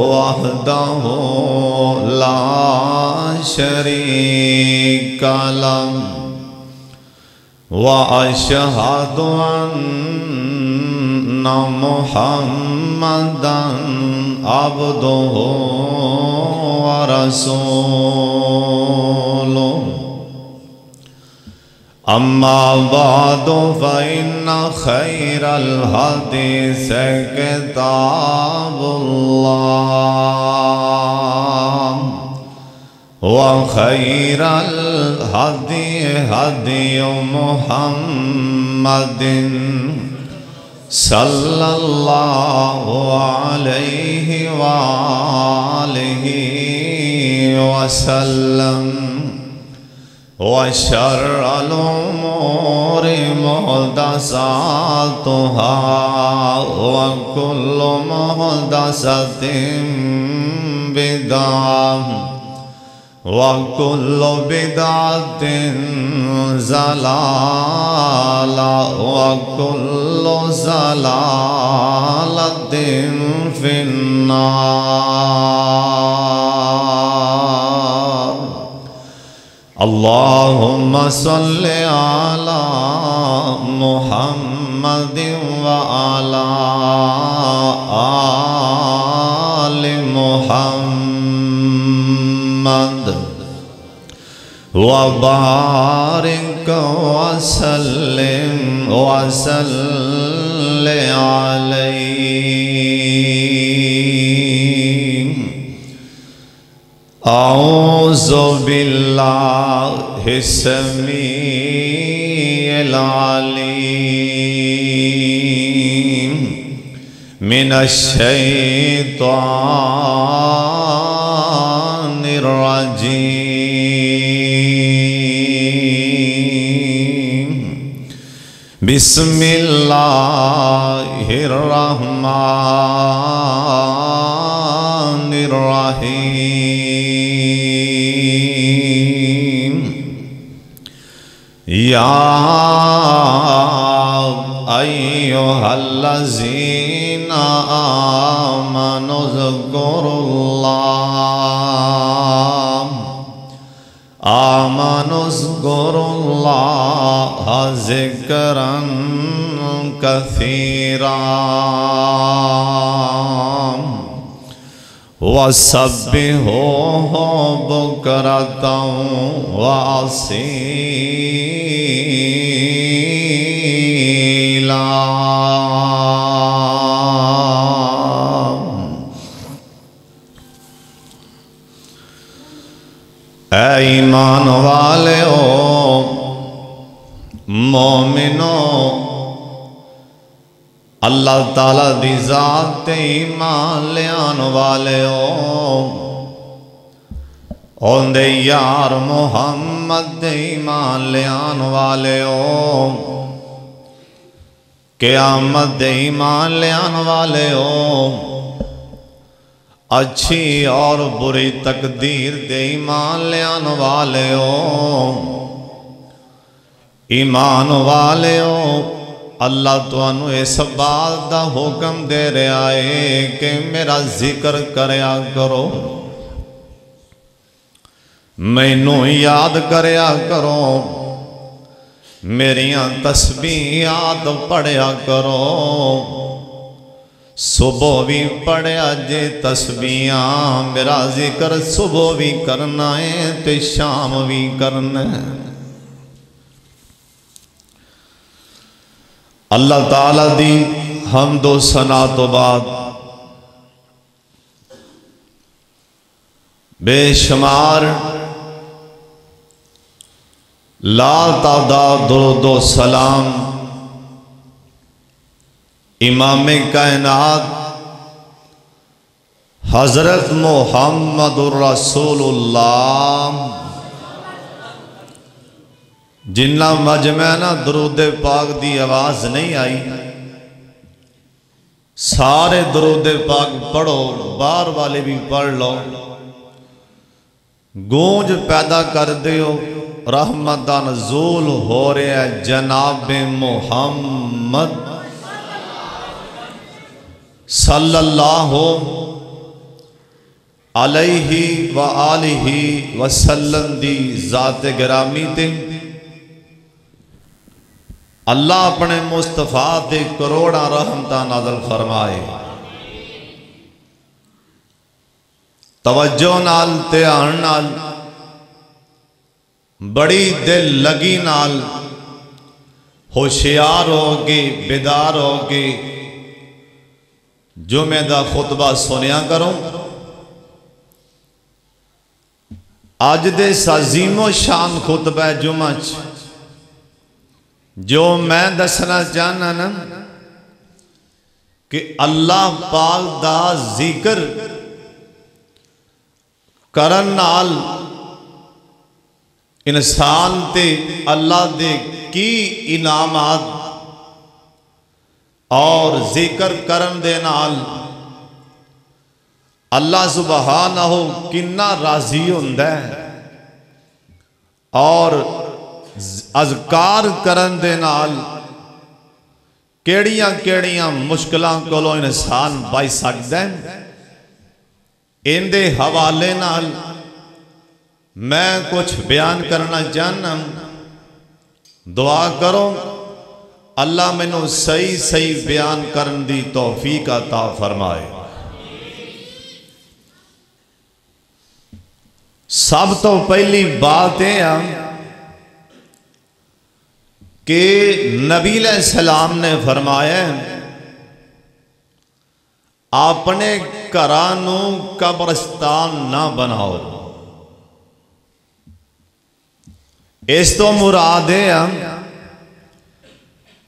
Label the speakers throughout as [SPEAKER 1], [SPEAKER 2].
[SPEAKER 1] وحدہ لا شریک لہ واشہد ان محمدا عبدہ ورسولہ اما بعد فإن خیر الحدیث کتاب اللہ وخیر الہدی ہدی محمد صلی اللہ علیہ وآلہ وسلم وشر الامور محدثاتها وكل محدثة بدعة وكل بدعة ضلالة وكل ضلالة في النار اللهم صل على محمد وعلى آل محمد وبارك وسلم عليه اعوذ باللہ السمیع العلیم من الشیطان الرجیم بسم اللہ الرحمن الرحیم یا ایھا الذین آمنوا اذکروا اللہ ذکرا کثیرا وَسَبِّحُوهُ بُكْرَةً وَأَصِيلًا اے ایمان والو مومنو اللہ تعالیٰ دی ذات ایمان لیان والے اوندے یار محمد ایمان لیان والے قیامت ایمان لیان والے اچھی اور بری تقدیر دے ایمان لیان والے ایمان والے اللہ تو انو اس بات دا حکم دے رہا ہے کہ میرا ذکر کریا کرو مینوں یاد کریا کرو میریاں تسبیحات پڑھیا کرو صبح بھی پڑھیا جے تسبیحاں میرا ذکر صبح بھی کرنا ہے تے شام بھی کرنا ہے اللہ تعالیٰ دی حمد و ثنا تو بعد بے شمار لا تعداد درود و سلام امام کائنات حضرت محمد الرسول اللہ جنہ مجمعنا درود پاک دی آواز نہیں آئی سارے درود پاک پڑھو بار والے بھی پڑھ لو گونج پیدا کر دیو رحمت دا نزول ہو رہے ہیں جناب محمد صلی اللہ علیہ وآلہ وسلم دی ذات گرامی تے اللہ اپنے مصطفیٰ تے کروڑا رحمتہ نازل فرمائے۔ توجہ نال دھیان نال بڑی دل لگی نال ہوشیار ہو کے بیدار ہو کے جمعہ دا خطبہ سنیا کروں۔ آج دے عظیم و شان خطبہ جمعہ جو میں دسنا چاہنا نا کہ اللہ پاک دا ذکر کرن نال انسان تے اللہ دے کی انعامات اور ذکر کرن دے نال اللہ سبحانہ کنا راضی ہوندا ہے اور اذکار کرن دے نال کیڑیاں کیڑیاں مشکلاں کولوں انسان بچ سکدا ہے۔ ان دے حوالے نال میں کچھ بیان کرنا چاہنا، دعا کرو اللہ مینوں صحیح صحیح بیان کرن دی توفیق عطا فرمائے۔ سب تو پہلی بات ہے کہ نبی علیہ السلام نے فرمایا اپنے گھرانوں قبرستان نہ بناؤ۔ اس تو مراد ہے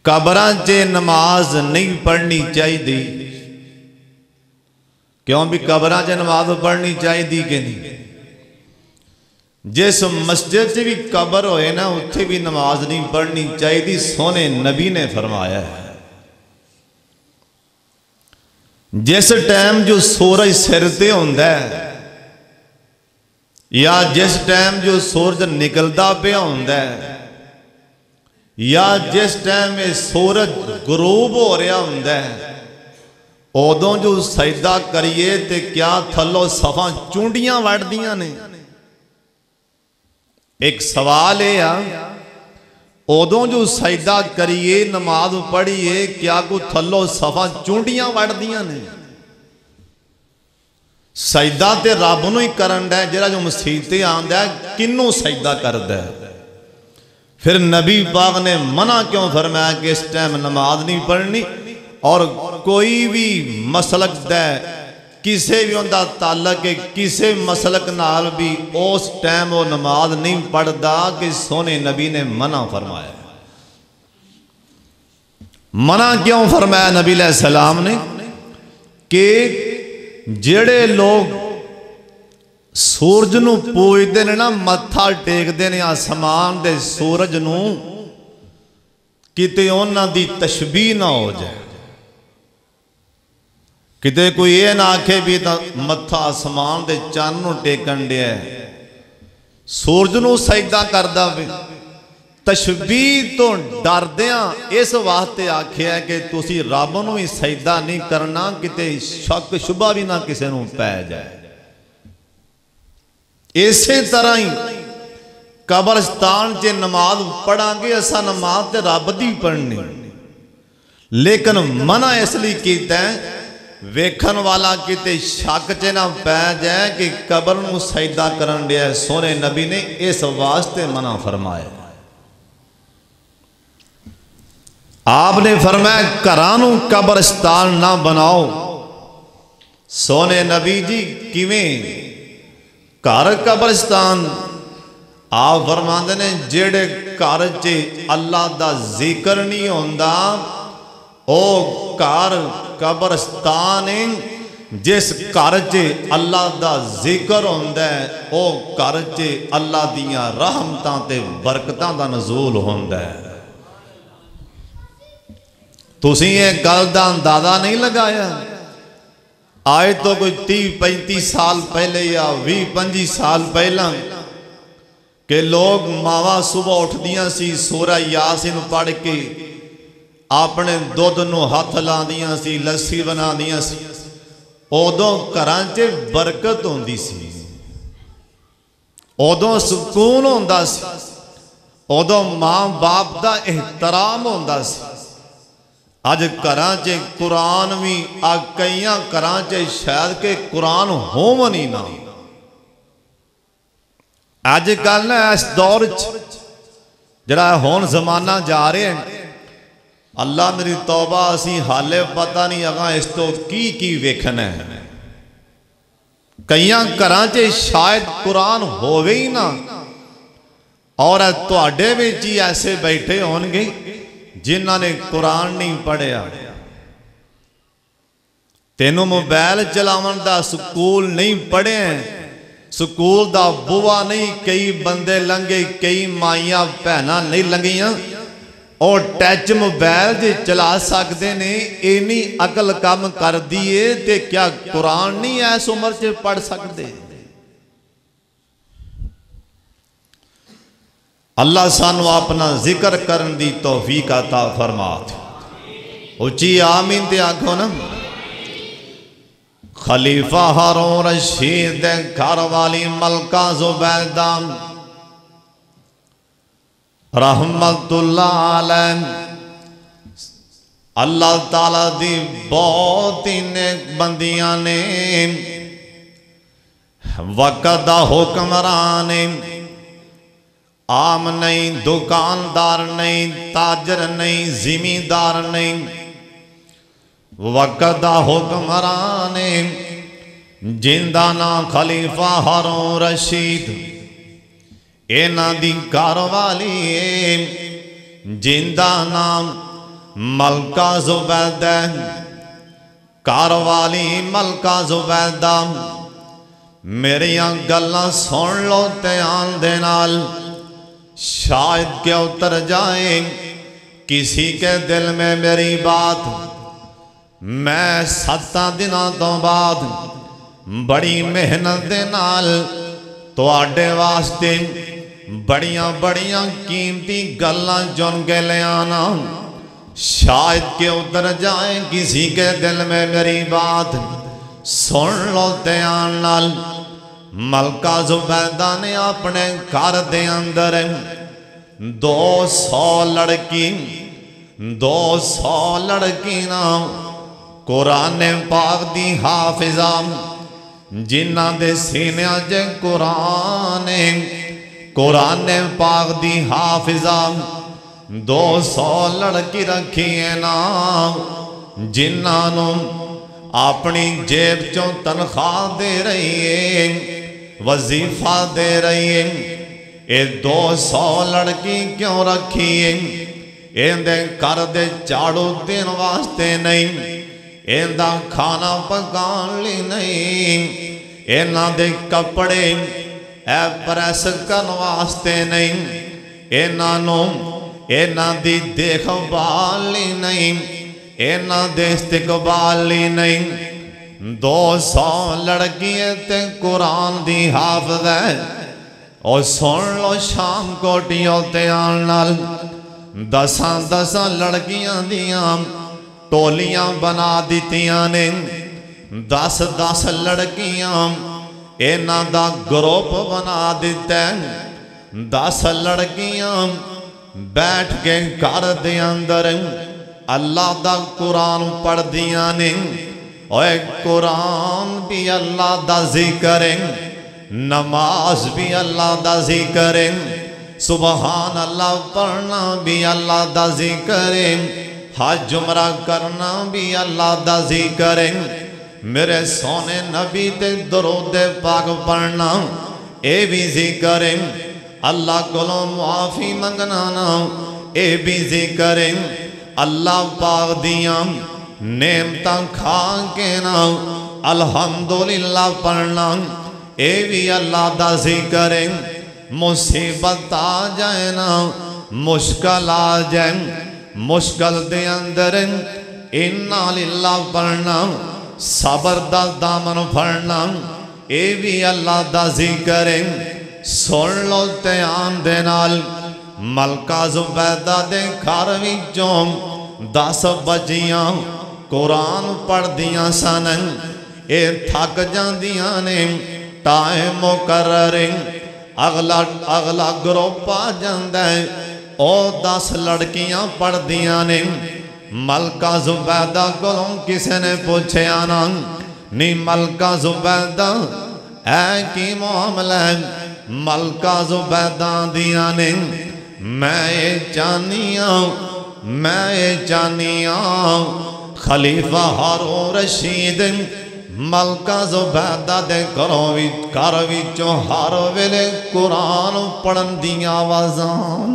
[SPEAKER 1] قبراں چ نماز نہیں پڑھنی چاہیے۔ کیوں بھی قبراں چ نماز پڑھنی چاہیے کہ نہیں؟ جس مسجد سے بھی قبر ہوئے نا اتھے بھی نماز نہیں پڑھنی چاہیے، سونے نبی نے فرمایا ہے۔ جس ٹائم جو سورج سر تے ہوندا ہے یا جس ٹائم جو سورج نکلدا پیا ہوندا ہے یا جس ٹائم سورج غروب ہو رہا ہوندا ہے ادوں جو سجدہ کریے تے کیا تھلو صفاں چونڈیاں وڑدیاں نے؟ ایک سوال ہے ادوں جو سجدہ کریے نماز پڑھیے کیا کو تھلو صفاں چونڈیاں وڑدیاں نے؟ سجدہ تے رب نو ہی کرن ہے، جڑا جو مسیح تے آندا ہے کنوں سجدہ کردا ہے؟ پھر نبی پاک نے منع کیوں فرمایا کہ اس ٹائم نماز نہیں پڑھنی؟ اور کوئی بھی مسلک دے کسے بھی اندہ تعلق ہے کسے مسلک نال بھی اس ٹائم وہ نماز نہیں پڑھدا کہ سونے نبی نے منع فرمایا۔ منع کیوں فرمایا نبی علیہ السلام نے؟ کہ جڑے لوگ سورج نو پوجدے نے نا متھا ٹیکدے نے آسمان دے سورج نو کتے انہاں دی تشبیہ نہ ہو جائے، کتے کوئی یہ نہ آکھے بھی متھا آسمان دے چاند نو ٹیکن دے ہے سورج نو سجدہ کردہ بھی تشبیہ تو ڈر دیاں اس واسطے آکھے ہے کہ تسی رب نو ہی سجدہ نہیں کرنا کتے شک شبہ بھی نہ کسے نو پہ جائے۔ اسی طرح ہی قبرستان چے نماز پڑھا گے ایسا نماز تے رب دی پڑھنی، لیکن منع اس لیے کیتا ہے ویکھن والا کتے شک چے نہ پہ جائے کہ قبر نو سجدہ کرن دیا ہے۔ سونے نبی نے اس واسطے منع فرمایا۔ آپ نے فرمایا گھرانوں قبرستان نہ بناؤ۔ سونے نبی جی کیویں گھر قبرستان؟ آپ فرماندے نے جڑے گھر چ اللہ دا ذکر نہیں ہوندا او گھر قبرستان ہے۔ جس گھر چ اللہ دا ذکر ہوندا ہے او گھر چ اللہ دیاں رحمتاں تے برکتاں دا نزول ہوندا ہے۔ تسی یہ گل دا اندازہ نہیں لگایا؟ آئے تو کوئی 30-35 سال پہلے یا 20-25 سال پہلا کہ لوگ ماوا صبح اٹھ دیاں سی سورہ یاسین پڑھ کے اپنے دودھ نو ہاتھ لاندیاں سی، لسی بناندیاں سی، ادوں گھراں چ برکت ہوندی سی، ادوں سکون ہوندا سی، ادوں ماں باپ دا احترام ہوندا سی۔ اج گھراں چ قرآن بھی کئیاں گھراں چ شاید کہ قرآن ہون ہی نہ۔ اج کل نا اس دور جڑا ہون زمانہ جا رہے ہیں، اللہ میری توبہ اسی حالے پتہ نہیں اگاں اس تو کی ویکھنا ہے۔ کئیاں گھراں چ شاید قرآن ہووے ہی نہ، اور تواڈے وچ ہی ایسے بیٹھے ہون گے جنہاں نے قرآن نہیں پڑھیا۔ تینوں موبائل چلاون دا سکول نہیں پڑھے ہیں، سکول دا بوا نہیں، کئی بندے لنگے، کئی مائیاں بہناں نہیں لنگیاں، اور ٹچ موبائل جے چلا سکتے نے، اینی عقل کام کر دیئے تے کیا قرآن نہیں ایس عمر سے پڑھ سکتے؟ اللہ سانو اپنا ذکر کرن دی توفیق عطا فرمات۔ اچھی آمین تے آنکھو نا۔ خلیفہ ہارون رشید دے گھر والی ملکہ زبیدہ رحمت اللہ علیہ، اللہ تعالیٰ دی بہت ہی نیک بندیاں نے، وقت دا حکمران، عام نہیں، دکاندار نہیں، تاجر نہیں، زمیندار نہیں، وقت دا حکمران، جندہ نا خلیفہ ہارون رشید، اینا دی کاروالی، جندہ نام ملکہ زبیدہ، کاروالی ملکہ زبیدہ، میریاں گلاں سن لو تیان دینال، شاید کہ اتر جائیں کسی کے دل میں میری بات۔ میں 7 دنوں تو بعد بڑی محنت دینال تو آڈے واسطے بڑیاں بڑیاں قیمتی گلاں جن کے لے آنا، شاید کہ اتر جائیں کسی کے دل میں میری بات۔ سن لو تیان نال، ملکہ زبیدہ نے اپنے گھر دے اندر 200 لڑکی 200 لڑکی نا قرآن پاک دی حافظہ، جنہ دے سینیاں جے قرآن پاک دی حافظہ، 200 لڑکی رکھی ہے نا، جنہ نو اپنی جیب چوں تنخواہ دے رہی ہے، وظیفہ دے رہی ہے۔ اے 200 لڑکی کیوں رکھی ہے؟ ایندے کر دے چاڑو دن واسطے نہیں، ایندہ کھانا پکان لی نہیں، اینا دے کپڑے اے پریس کن واسطے نہیں، اینا دی دیکھ بالی نہیں، اینا دے استقبالی نہیں۔ 200 لڑکیاں تے قرآن دی حافظ ہے، اور سن لو شام کوٹیوں تے آنال 10 لڑکیاں دیاں ٹولیاں بنا دیتیاں نے، 10 لڑکیاں اینا دا گروپ بنا دیتے، 10 لڑکیاں بیٹھ کے گھر دے اندر اللہ دا قرآن پڑھ دیاں نے، اور قرآن بھی اللہ دا ذکر، نماز بھی اللہ دا ذکر، سبحان اللہ پڑھنا بھی اللہ دا ذکر، حج عمرہ کرنا بھی اللہ دا ذکر، میرے سونے نبی تے درود پاک پڑھنا اے بھی ذکر، اللہ کولوں معافی منگنا نا اے بھی ذکر، اللہ پاک دیاں نعمتاں کھا کے نا الحمدللہ پڑھنا اے بھی اللہ دا ذکر، مصیبت آ جائے نا مشکل آ جائے، مشکل دے اندر اِنَّا لِلَّهِ پڑھنا، صبر دا دامن پڑھنا اے بھی اللہ دا ذکر، سن لو دھیان دے نال، ملکہ زبیدہ دے گھر وچوں 10 بچیاں قرآن پڑھ دیاں سن اے تھک جاندیاں نے ٹائم مقرر اگلا گروپ آ جاندہ ہے او 10 لڑکیاں پڑھ دیاں نے ملکہ زبیدہ کولوں کسے نے پوچھے آنا نی ملکہ زبیدہ اے کی معاملہ ہے ملکہ زبیدہ دیاں نے میں جانیاں خلیفہ ہارون رشید ملکہ زبیدہ دے گھر وچوں ہر ویلے قرآن پڑھن دیاں آوازاں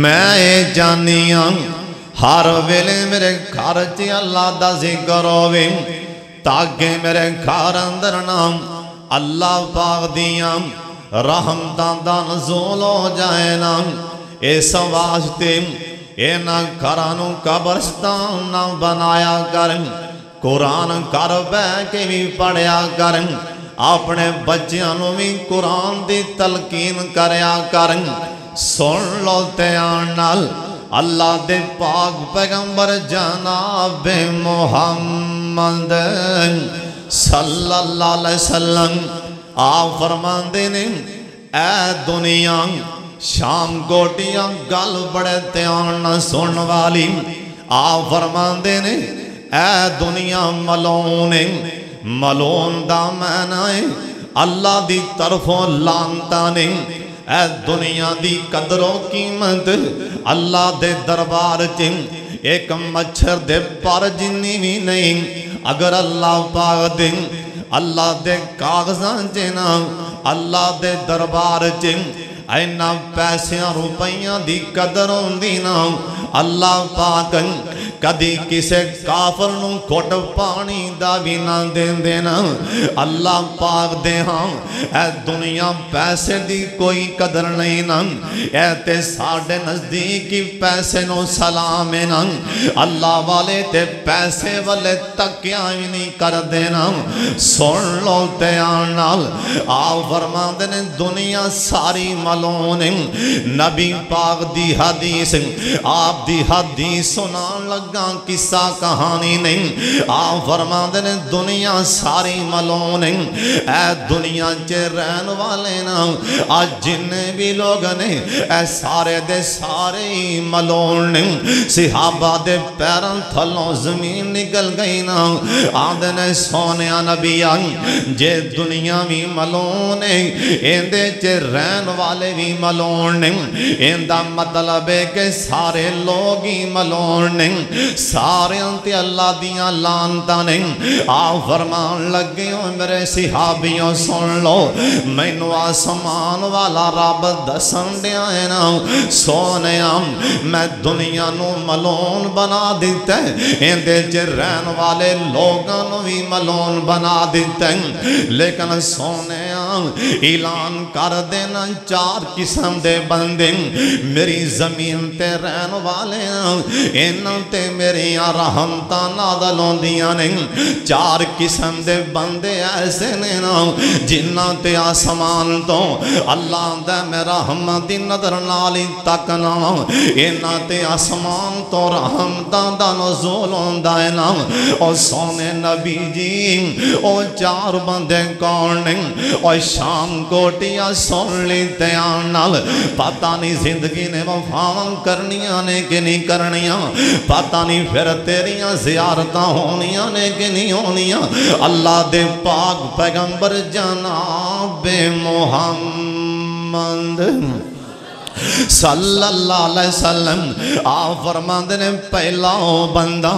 [SPEAKER 1] میں جانیاں ہر ویلے میرے گھر چ اللہ دا ذکر ہووے تاکہ میرے گھر اندر نام اللہ پاک دیاں رحمتاں دا نزول ہو جائے نا اس واسطے اے نہ گھرانوں قبرستان نہ بنایا کر قرآن گھر بیٹھ کے بھی پڑھیا کر اپنے بچیاں بھی قرآن دی تلقین کریا کر سن لو تیان نال اللہ دے پاک پیغمبر جناب محمد صلی اللہ علیہ وسلم آپ فرماندے نے اے دنیا شام گوٹیاں گل بڑے تیان نہ سن والی آپ فرماندے نے اے دنیا ملون دا معنی اللہ دی طرفوں لانتا نے اے دنیا دی قدر و قیمت اللہ دے دربار چن ایک مچھر دے پر جنی بھی نہیں اگر اللہ پاک دن اللہ دے کاغذاں چنا اللہ دے دربار چن اینا پیسیاں روپیاں دی قدر ہوندی نا اللہ پاک کدی کسے کافر نوں گھٹ پانی دا بھی نہ دین دینا اللہ پاک دے ہاں اے دنیا پیسے دی کوئی قدر نہیں نا اے تے ساڑھے نزدیکی پیسے نو سلام نا اللہ والے تے پیسے والے تکیاں ہی نہیں کر دینا سن لو تے آنال آو فرما دینے دنیا ساری ملون نبی پاک دی حدیث آپ دی حدیث سنان لگا قصہ کہانی نہیں آپ فرما دینے دنیا ساری ملون اے دنیا چے رہن والے نا آج جننے بھی لوگ نے اے سارے دے سارے ملون صحابہ دے پیرن تھلوں زمین نکل گئی نا آدھنے سونیا نبی جے دنیا بھی ملون اندے چے رہن والے بھی ملون اندہ مطلب ہے کہ سارے لوگ ہی ملون سارے انتے اللہ دیاں لانتا نہیں آپ فرمان لگے ہو میرے صحابیوں سن لو مینو آسمان والا رب دسن دیا ہے نا سونیا میں دنیا نو ملون بنا دیتے اندے چے رہن والے لوگوں بھی ملون بنا دیتے لیکن سونیا اعلان کر دینا 4 قسم دے بندے میری زمین تے رہن والے انہاں تے میری رحمتاں نازل ہوندیاں نے 4 قسم دے بندے ایسے نے نا جنہاں تے آسمان تو اللہ دے میں رحمت دی نظر نالی تکنا انہاں تے آسمان تو رحمتاں دا نزول ہوندا ہے نا او سونے نبی جی او 4 بندے کون نے او شام کوٹیاں سن لیتے آنال پتہ نہیں زندگی نے وفاواں کرنیاں نے کہ نہیں کرنیاں پتہ نہیں پھر تیریاں زیارتاں ہونیاں نے کہ نہیں ہونیاں اللہ دے پاک پیغمبر جناب محمد صلی اللہ علیہ وسلم آپ فرماندے نے پہلا بندہ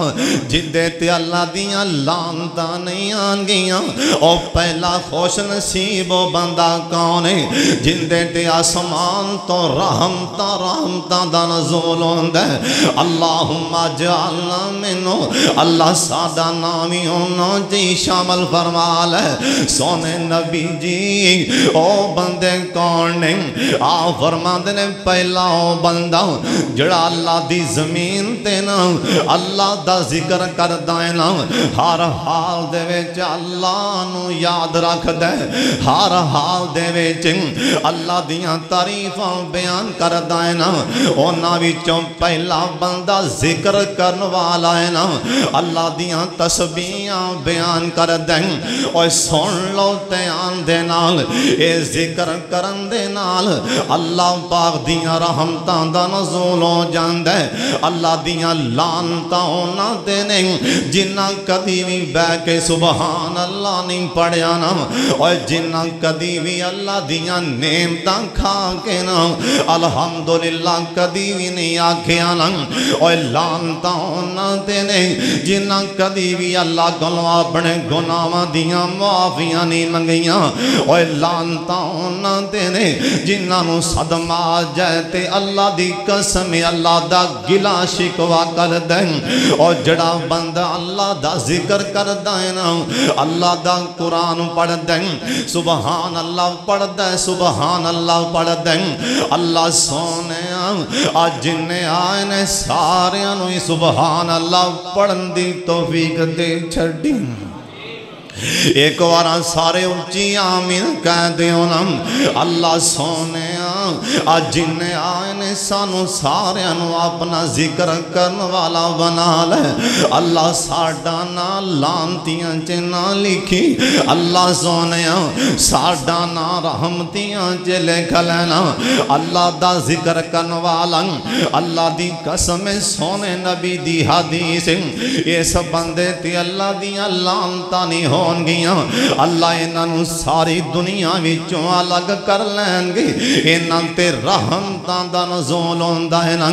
[SPEAKER 1] جدے تے اللہ دیاں لانتا نہیں آن گیاں او پہلا خوش نصیب بندہ کون ہے جدے تے آسمان تو رحمتا دا نزول ہوندہ اللہم جعلنا منو اللہ سادہ نامی ہونا جی شامل فرما لے سونے نبی جی او بندے کون ہے آپ فرماندے نے نے پہلا بندہ جڑا اللہ دی زمین تے نا اللہ دا ذکر کردا ہے نا ہر حال دے وچ اللہ نو یاد رکھ دے ہر حال دے وچ اللہ دیاں تعریفاں بیان کردا ہے نا انہاں وچوں پہلا بندہ ذکر کرن والا ہے نا اللہ دیاں تسبیحاں بیان کر دیں اور سن لو دھیان دے نال اے ذکر کرن دے نال اللہ پاک دیاں رحمتاں دا نزول ہو جاندا ہے اللہ دیاں لعنتاں نہ دینے جنہاں کدی بھی بہ کے سبحان اللہ نہیں پڑھیا نا اور جنہاں کدی بھی اللہ دیاں نعمتاں کھا کے نا الحمدللہ کدی بھی نہیں آکھیا نا اور لعنتاں نہ دینے جنہاں کدی بھی اللہ کولوں اپنے گناہاں دیاں معافیاں نہیں منگیاں اور لعنتاں نہ دینے جنہاں نو صدمہ آ جائے تے اللہ دی قسم اللہ دا گلا شکوا کر دیں اور جڑا بندہ اللہ دا ذکر کر دیں اللہ دا قرآن پڑھ دیں سبحان اللہ پڑھ دیں سبحان اللہ پڑھ دیں اللہ سونے آج جنہیں آئے نے سارے انہوں سبحان اللہ پڑھن دی توفیق دے چھڑی ایک وارا سارے اچھی آمین کہہ دیو نا اللہ سونے آج جنہیں آئے نے سانو سارے انہوں اپنا ذکر کرن والا بنا لے اللہ ساڑھانا لانتیاں چنا لکھی اللہ سونے ساڑھانا رحمتیاں چلے کھلینا اللہ دا ذکر کرن والا اللہ دی قسم سونے نبی دی حدیث یہ سب بندے تی اللہ دیا لانتا نہیں ہون گیاں اللہ انہوں ساری دنیا وچوں الگ کر لیں گے انہوں تے رحمتاں دا نزول ہوندا ہے نا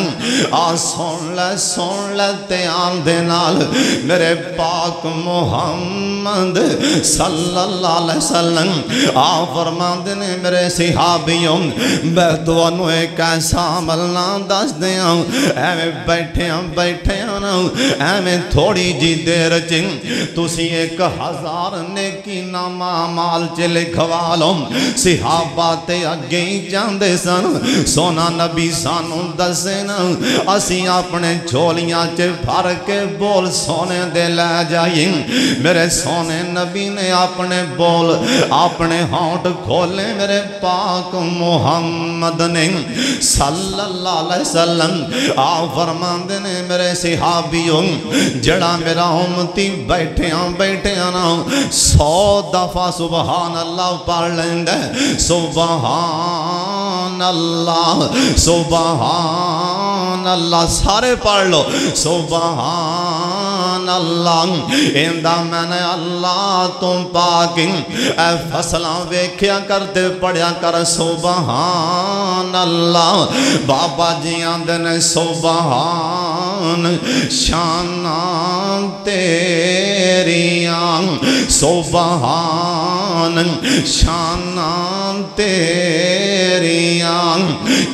[SPEAKER 1] سن لے دھیان دے نال میرے پاک محمد صلی اللہ علیہ وسلم فرماندے نے میرے صحابیوں میں تانوں ایک ایسا عمل نہ دس دیاں ایویں بیٹھے نا ایویں تھوڑی جی دیر چ تسی 1000 نیکی نامہ مال چ لکھوا لو صحابہ تے اگے ہی جاندے سن سونا نبی سانو دسے نا اسی اپنے جھولیاں چ بھر کے بول سونے دے لے جائیں میرے سونے نبی نے اپنے بول اپنے ہونٹ کھولے میرے پاک محمد نے صلی اللہ علیہ وسلم فرماندے نے میرے صحابیوں جڑا میرا امتی بیٹھے نا 100 دفعہ سبحان اللہ پڑھ لیندے سبحان اللہ سارے پڑھ لو سبحان اللہ اندہ میں نے اللہ تم پاکی اے فصلہ ویکھیا کرتے پڑھیا کر سبحان اللہ بابا جی آندے نے سبحان شاناں تیریاں سبحان شاناں تیریاں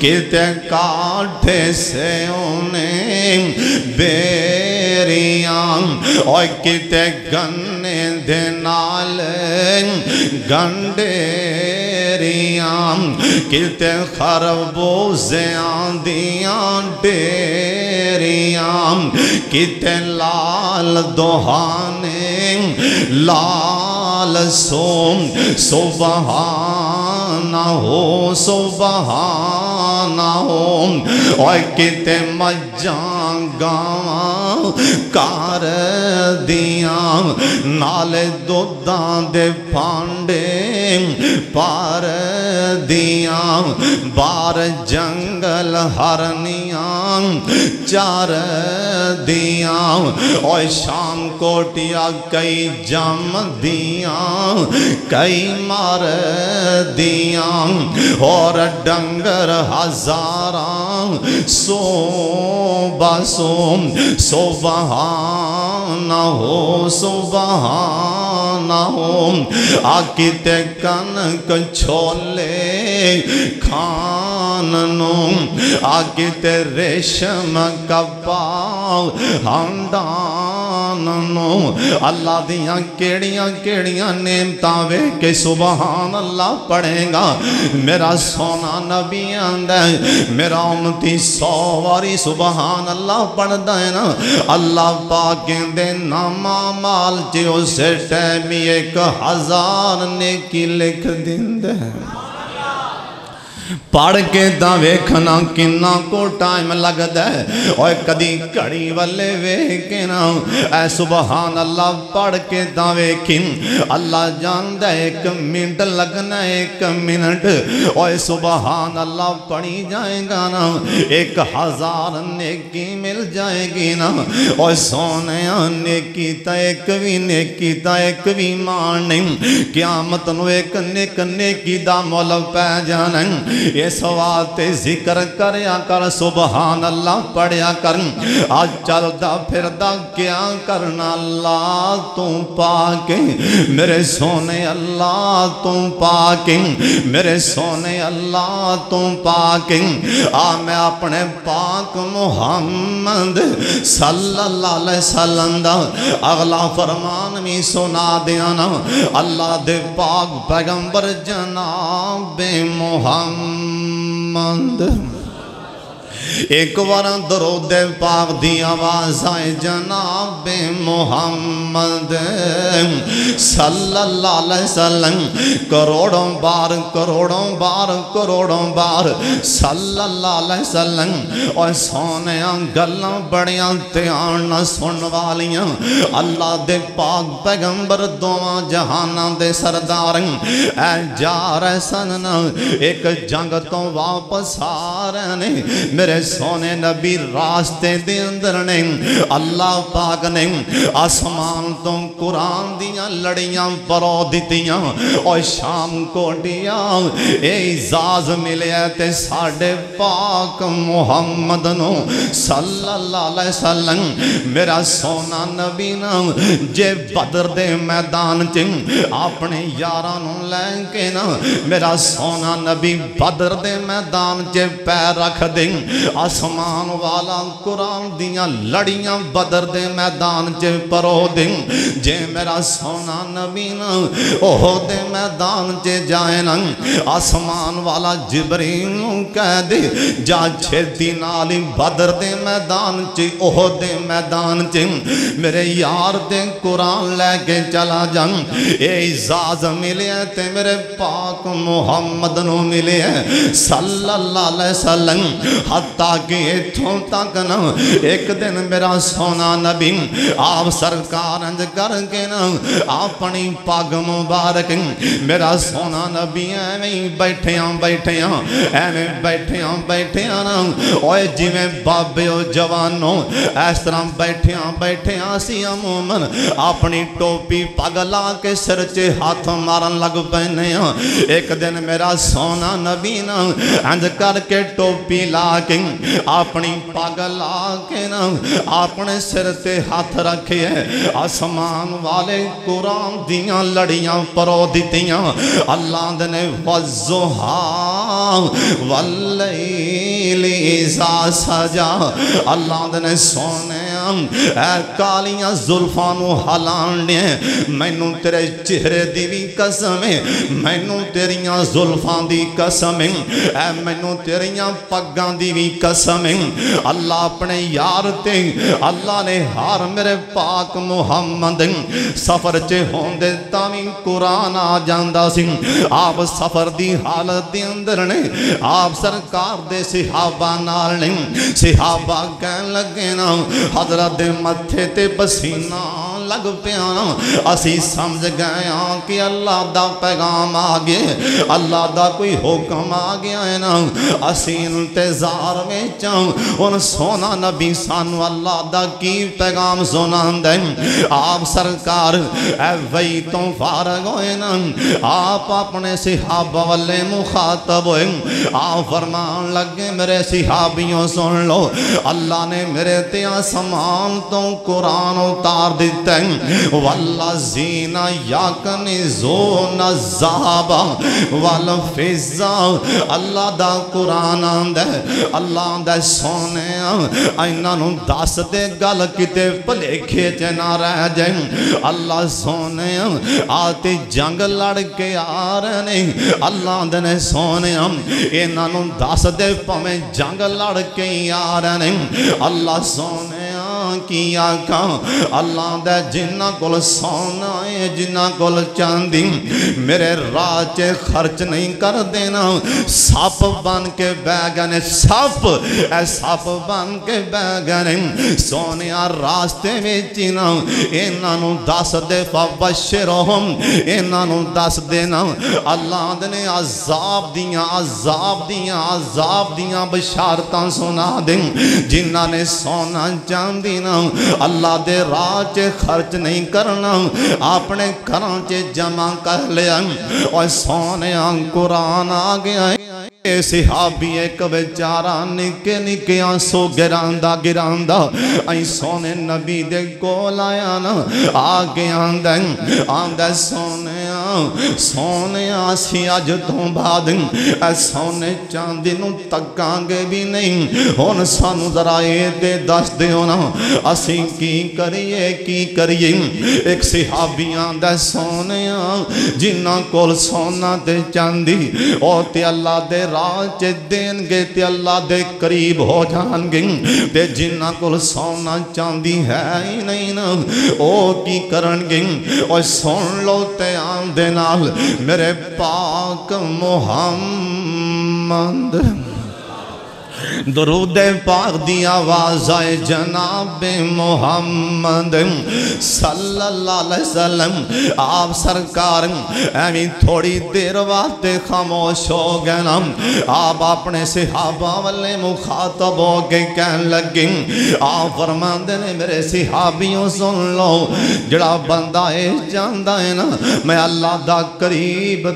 [SPEAKER 1] کتے کاٹھے سے انہیں بیریاں اور کتے گنے دے نال گنڈیریاں کتے خربوزے آندیاں ڈیریاں کتے لال دوہانے لال سوم سبحانہ ہو اور کتے مجاں گاواں کار دیاں نالے دوداں دے پانڈے پار دیاں بار جنگل ہرنیاں چار دیاں اور شام کوٹیا کئی جم دیاں کئی مار دیاں اور ڈنگر ہزاراں سو سبحانہ ہو آکتے کنک چھولے کھاننوں آکتے ریشم کپاؤ ہنڈان نو اللہ دیاں کیڑیاں کیڑیاں نعمتاں ویکھ کے سبحان اللہ پڑھے گا میرا سونا نبی آندا ہے میرا امتی 100 واری سبحان اللہ پڑھدا ہے نا اللہ پاک دے نامہ مال چ اسے ٹائم 1000 نیکی لکھ دیندے ہیں پڑھ کے دا ویکھنا کنا کو ٹائم لگدا ہے اوے کدی گھڑی والے ویکھنا اے سبحان اللہ پڑھ کے دا ویکھن اللہ جاندا ہے 1 منٹ لگنا 1 منٹ اوے سبحان اللہ پڑھی جائے گا نا 1000 نیکی مل جائے گی نا اوے سونیا نیکی تا ایک بھی مان نہیں قیامت نو ایک نیکی دا مول پہ جانا اس واسطے ذکر کریا کر سبحان اللہ پڑھیا کر آج چلدا پھردا کیا کرنا اللہ تو پاک میرے سونے اللہ تو پاک میرے سونے اللہ تو پاک میں اپنے پاک محمد صلی اللہ علیہ وسلم دا اگلا فرمان بھی سنا دیا نا اللہ دے پاک پیغمبر جناب محمد ایک بار درود پاک دی آواز آئے جناب محمد صلی اللہ علیہ وسلم کروڑوں بار صلی اللہ علیہ وسلم اور سونیاں گلاں بڑیاں تیان نہ سن والیاں اللہ دے پاک پیغمبر دوواں جہاناں دے سردار اے جا رہے سن ایک جنگ تو واپس آ رہے نے میرے سونے نبی راستے دے اندر نے اللہ پاک نے آسمان تو قرآن دیاں لڑیاں پرو دیتیاں اور شام کو دیا اعزاز ملے تے ساڑھے پاک محمد نو صلی اللہ علیہ وسلم میرا سونا نبی نا جے بدر دے میدان چن اپنے یارانوں لیں کے نا میرا سونا نبی بدر دے میدان چے پیر رکھ دیں آسمان والا قرآن دیاں لڑیاں بدر دے میدان چے پرو دیں جے میرا سونا نبی نا اوہ دے میدان چے جائے نا آسمان والا جبریل کہہ دے جا چھتی نالی بدر دے میدان چے اوہ دے میدان چے میرے یار دے قرآن لے کے چلا جان اعزاز ملے تے میرے پاک محمد نو ملے صلی اللہ علیہ وسلم حتیٰ کہ اتھوں تک نا ایک دن میرا سونا نبی آپ سرکار انج کر کے نا اپنی پاگ مبارک میرا سونا نبی ایویں بیٹھیاں نا اوے جی میں بابیو جوانوں اس طرح بیٹھیاں سی عموماً اپنی ٹوپی پگلا کے سر چے ہاتھ مارن لگ پہنے ایک دن میرا سونا نبی نا انج کر کے ٹوپی لا کے اپنی پاگلا کے نا اپنے سر تے ہاتھ رکھے آسمان والے قرآن دیاں لڑیاں پرو دیتیاں اللہ نے وَالضُّحَىٰ وَاللَّيْلِ إِذَا سَجَىٰ اللہ نے سونے اے کالیاں زلفانو حلان لیں مینوں تیرے چہرے دی بھی قسم ہے مینوں تیریاں زلفان دی قسم ہے اے مینوں تیریاں پگاں دی بھی قسم ہے اللہ اپنے یار تے اللہ نے ہار میرے پاک محمد سفر چے ہون دے تاویں قرآن آ جاندہ سی آپ سفر دی حالت دی اندر نے آپ سرکار دے صحابہ نال نے صحابہ کہن لگے نا حضرت متھے تے پسینہ لگ پیانا اسی سمجھ گئے کہ اللہ دا پیغام آگے اللہ دا کوئی حکم آگے آئے نا اسی انتظار میں چاہوں ان سونا نبی سانو اللہ دا کی پیغام سنان دیں آپ سرکار اے وہی تو فارغ ہوئے نا آپ اپنے صحابہ والے مخاطب ہوئے آپ فرمان لگے میرے صحابیوں سن لو اللہ نے میرے تے آسمان تو قرآن اتار دیتے دیں والذین یکنزون الذھب والفضہ اللہ دا قرآن آندے اللہ دے سونے ایناں نوں دس دے گل کتے بھلیکھے تے نہ رہ جائیں اللہ سونے آتے جنگ لڑ کے آ رہے نے اللہ دے سونے ایناں نوں دس دے پویں جنگ لڑ کے آ رہے نے اللہ سونے کی آکھاں اللہ دے جنہ کول سونا ہے جنہ کول چاندی میرے راہ چے خرچ نہیں کر دینا سپ بن کے بہ گئے سپ اے سپ بن کے بہ گئے سونے راستے وچ نا انہاں نوں دس دے فبشرہم انہاں نوں دس دینا اللہ نے عذاب دیاں بشارتاں سنا دیں جنہاں نے سونا چاندی اللہ دے راہ چے خرچ نہیں کرنا اپنے گھراں چے جمع کر لیا اور سونے قرآن آ گیا صحابی ایک بیچارہ نکے نکے آنسو گراندہ این سونے نبی دے کول آیا نا آگے آندے سونے آسی آج تو بعد اے سونے چاندی نو تکانگے بھی نہیں ہون سانو ذرا دے دس دے ہونا اسی کی کریے ایک صحابی آندے سونے جنہ کول سونا تے چاندی او تے اللہ دے راہ چے دین گے تے اللہ دے قریب ہو جان گے تے جنہ کول سونا چاندی ہے ہی نہیں نا او کی کرن گے اور سن لو تے آن دے نال میرے پاک محمد درود پاک دی آواز آئے جناب محمد صلی اللہ علیہ وسلم آپ سرکار ایمی تھوڑی دیر واتے خاموش ہو گئے نا آپ اپنے صحابہ والے مخاطب ہو کے کہن لگیں آپ فرماندے نے میرے صحابیوں سن لو جڑا بندہ جاندہ ہے نا میں اللہ دا قریب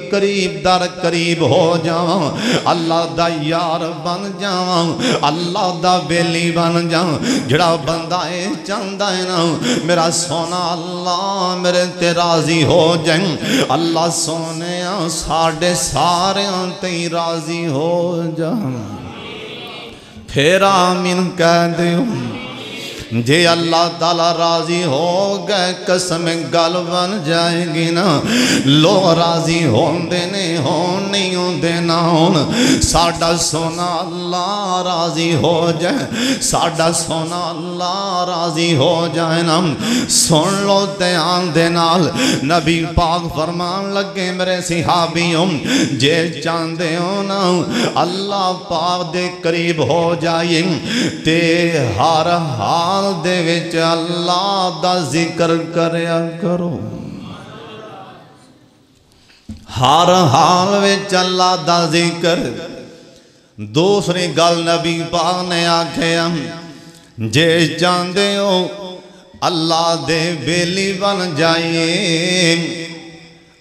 [SPEAKER 1] در قریب ہو جاؤں اللہ دا یار بن جاؤں اللہ دا بیلی بن جاؤں جڑا بندہ چاندہ ہے نا میرا سونا اللہ میرے تے راضی ہو جائیں اللہ سونے ساڑھے سارے تے راضی ہو جائیں پھر آمین کہہ دیوں جے اللہ تعالیٰ راضی ہو گئے قسم گل بن جائے گی نا لوگ راضی ہوندے نہیں ہوندے نہ ہون ساڑھا سونا اللہ راضی ہو جائے ساڑھا سونا اللہ راضی ہو جائے نا سن لو دیان دے نال نبی پاک فرمان لگے میرے صحابیوں جے چاندے ہو نا اللہ پاک دے قریب ہو جائیں تے ہر حال دے وچ اللہ دا ذکر کریا کرو ہر حال وچ اللہ دا ذکر دوسری گل نبی پاک نے آکھے جے چاندے ہو اللہ دے بیلی بن جائیے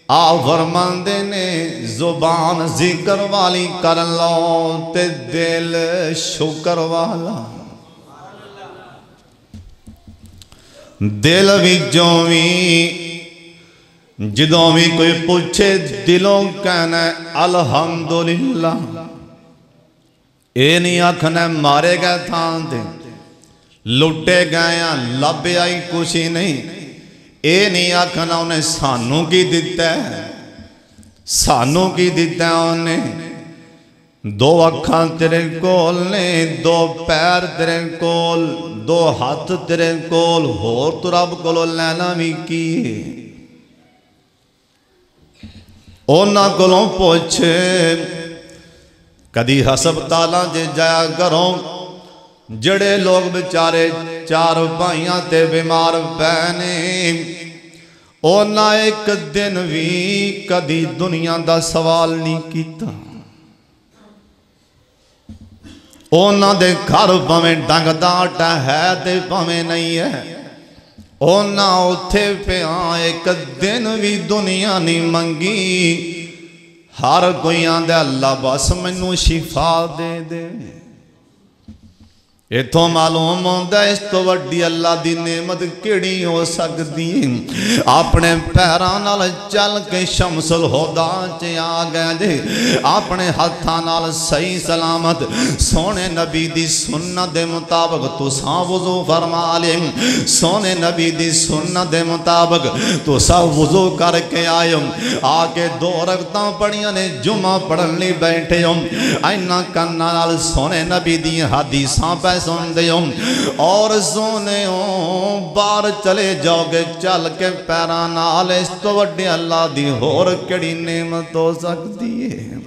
[SPEAKER 1] آپ فرماندے نے زبان ذکر والی کر لو تے دل شکر والا دل وچوں وی جدوں بھی کوئی پوچھے دلوں کہنا الحمدللہ اے نہیں آکھنا مارے گئے تھان دے لٹے گئے لبے آئی کچھ ہی نہیں اے نہیں آکھنا انہیں سانوں کی دیتا ہے سانوں کی دیتا ہے انہیں دو اکھاں تیرے کول نے دو پیر تیرے کول دو ہاتھ تیرے کول ہور تو رب کولو لینا بھی کیے اونا کولوں پوچھے کدی ہسپتالاں جے جایا کروں جڑے لوگ بچارے چار بھائیاں تے بیمار پہنے اونا ایک دن بھی کدی دنیا دا سوال نہیں کیتا اونا دے گھر پاویں ڈنگ داٹا ہے تے پاویں نہیں ہے اونا اتھے پہ ایک دن بھی دنیا نہیں منگی ہر کوئی آندے اللہ بس منو شفا دے دے اتوں معلوم ہوتا ہے اس تو وڈی اللہ دی نعمت کیڑی ہو سکتی ہے۔ اپنے پیران نال چل کے شمس الہدا چ آ گئے جے، اپنے ہاتھاں نال صحیح سلامت سونے نبی دی سنت دے مطابق تساں وضو فرما لے، سونے نبی دی سنت دے مطابق تساں وضو کر کے آئے ہو، آ کے 2 رکعتاں پڑھیاں نے، جمعہ پڑھن لئی بیٹھے ہو، اینا کنا نال سونے نبی دی حدیثاں پہ سن دے ہوں اور سونے ہوں، باہر چلے جاؤ گے چل کے پیران نال، اس تو وڈی اللہ دی ہور کیڑی نعمت ہو سکتی ہے۔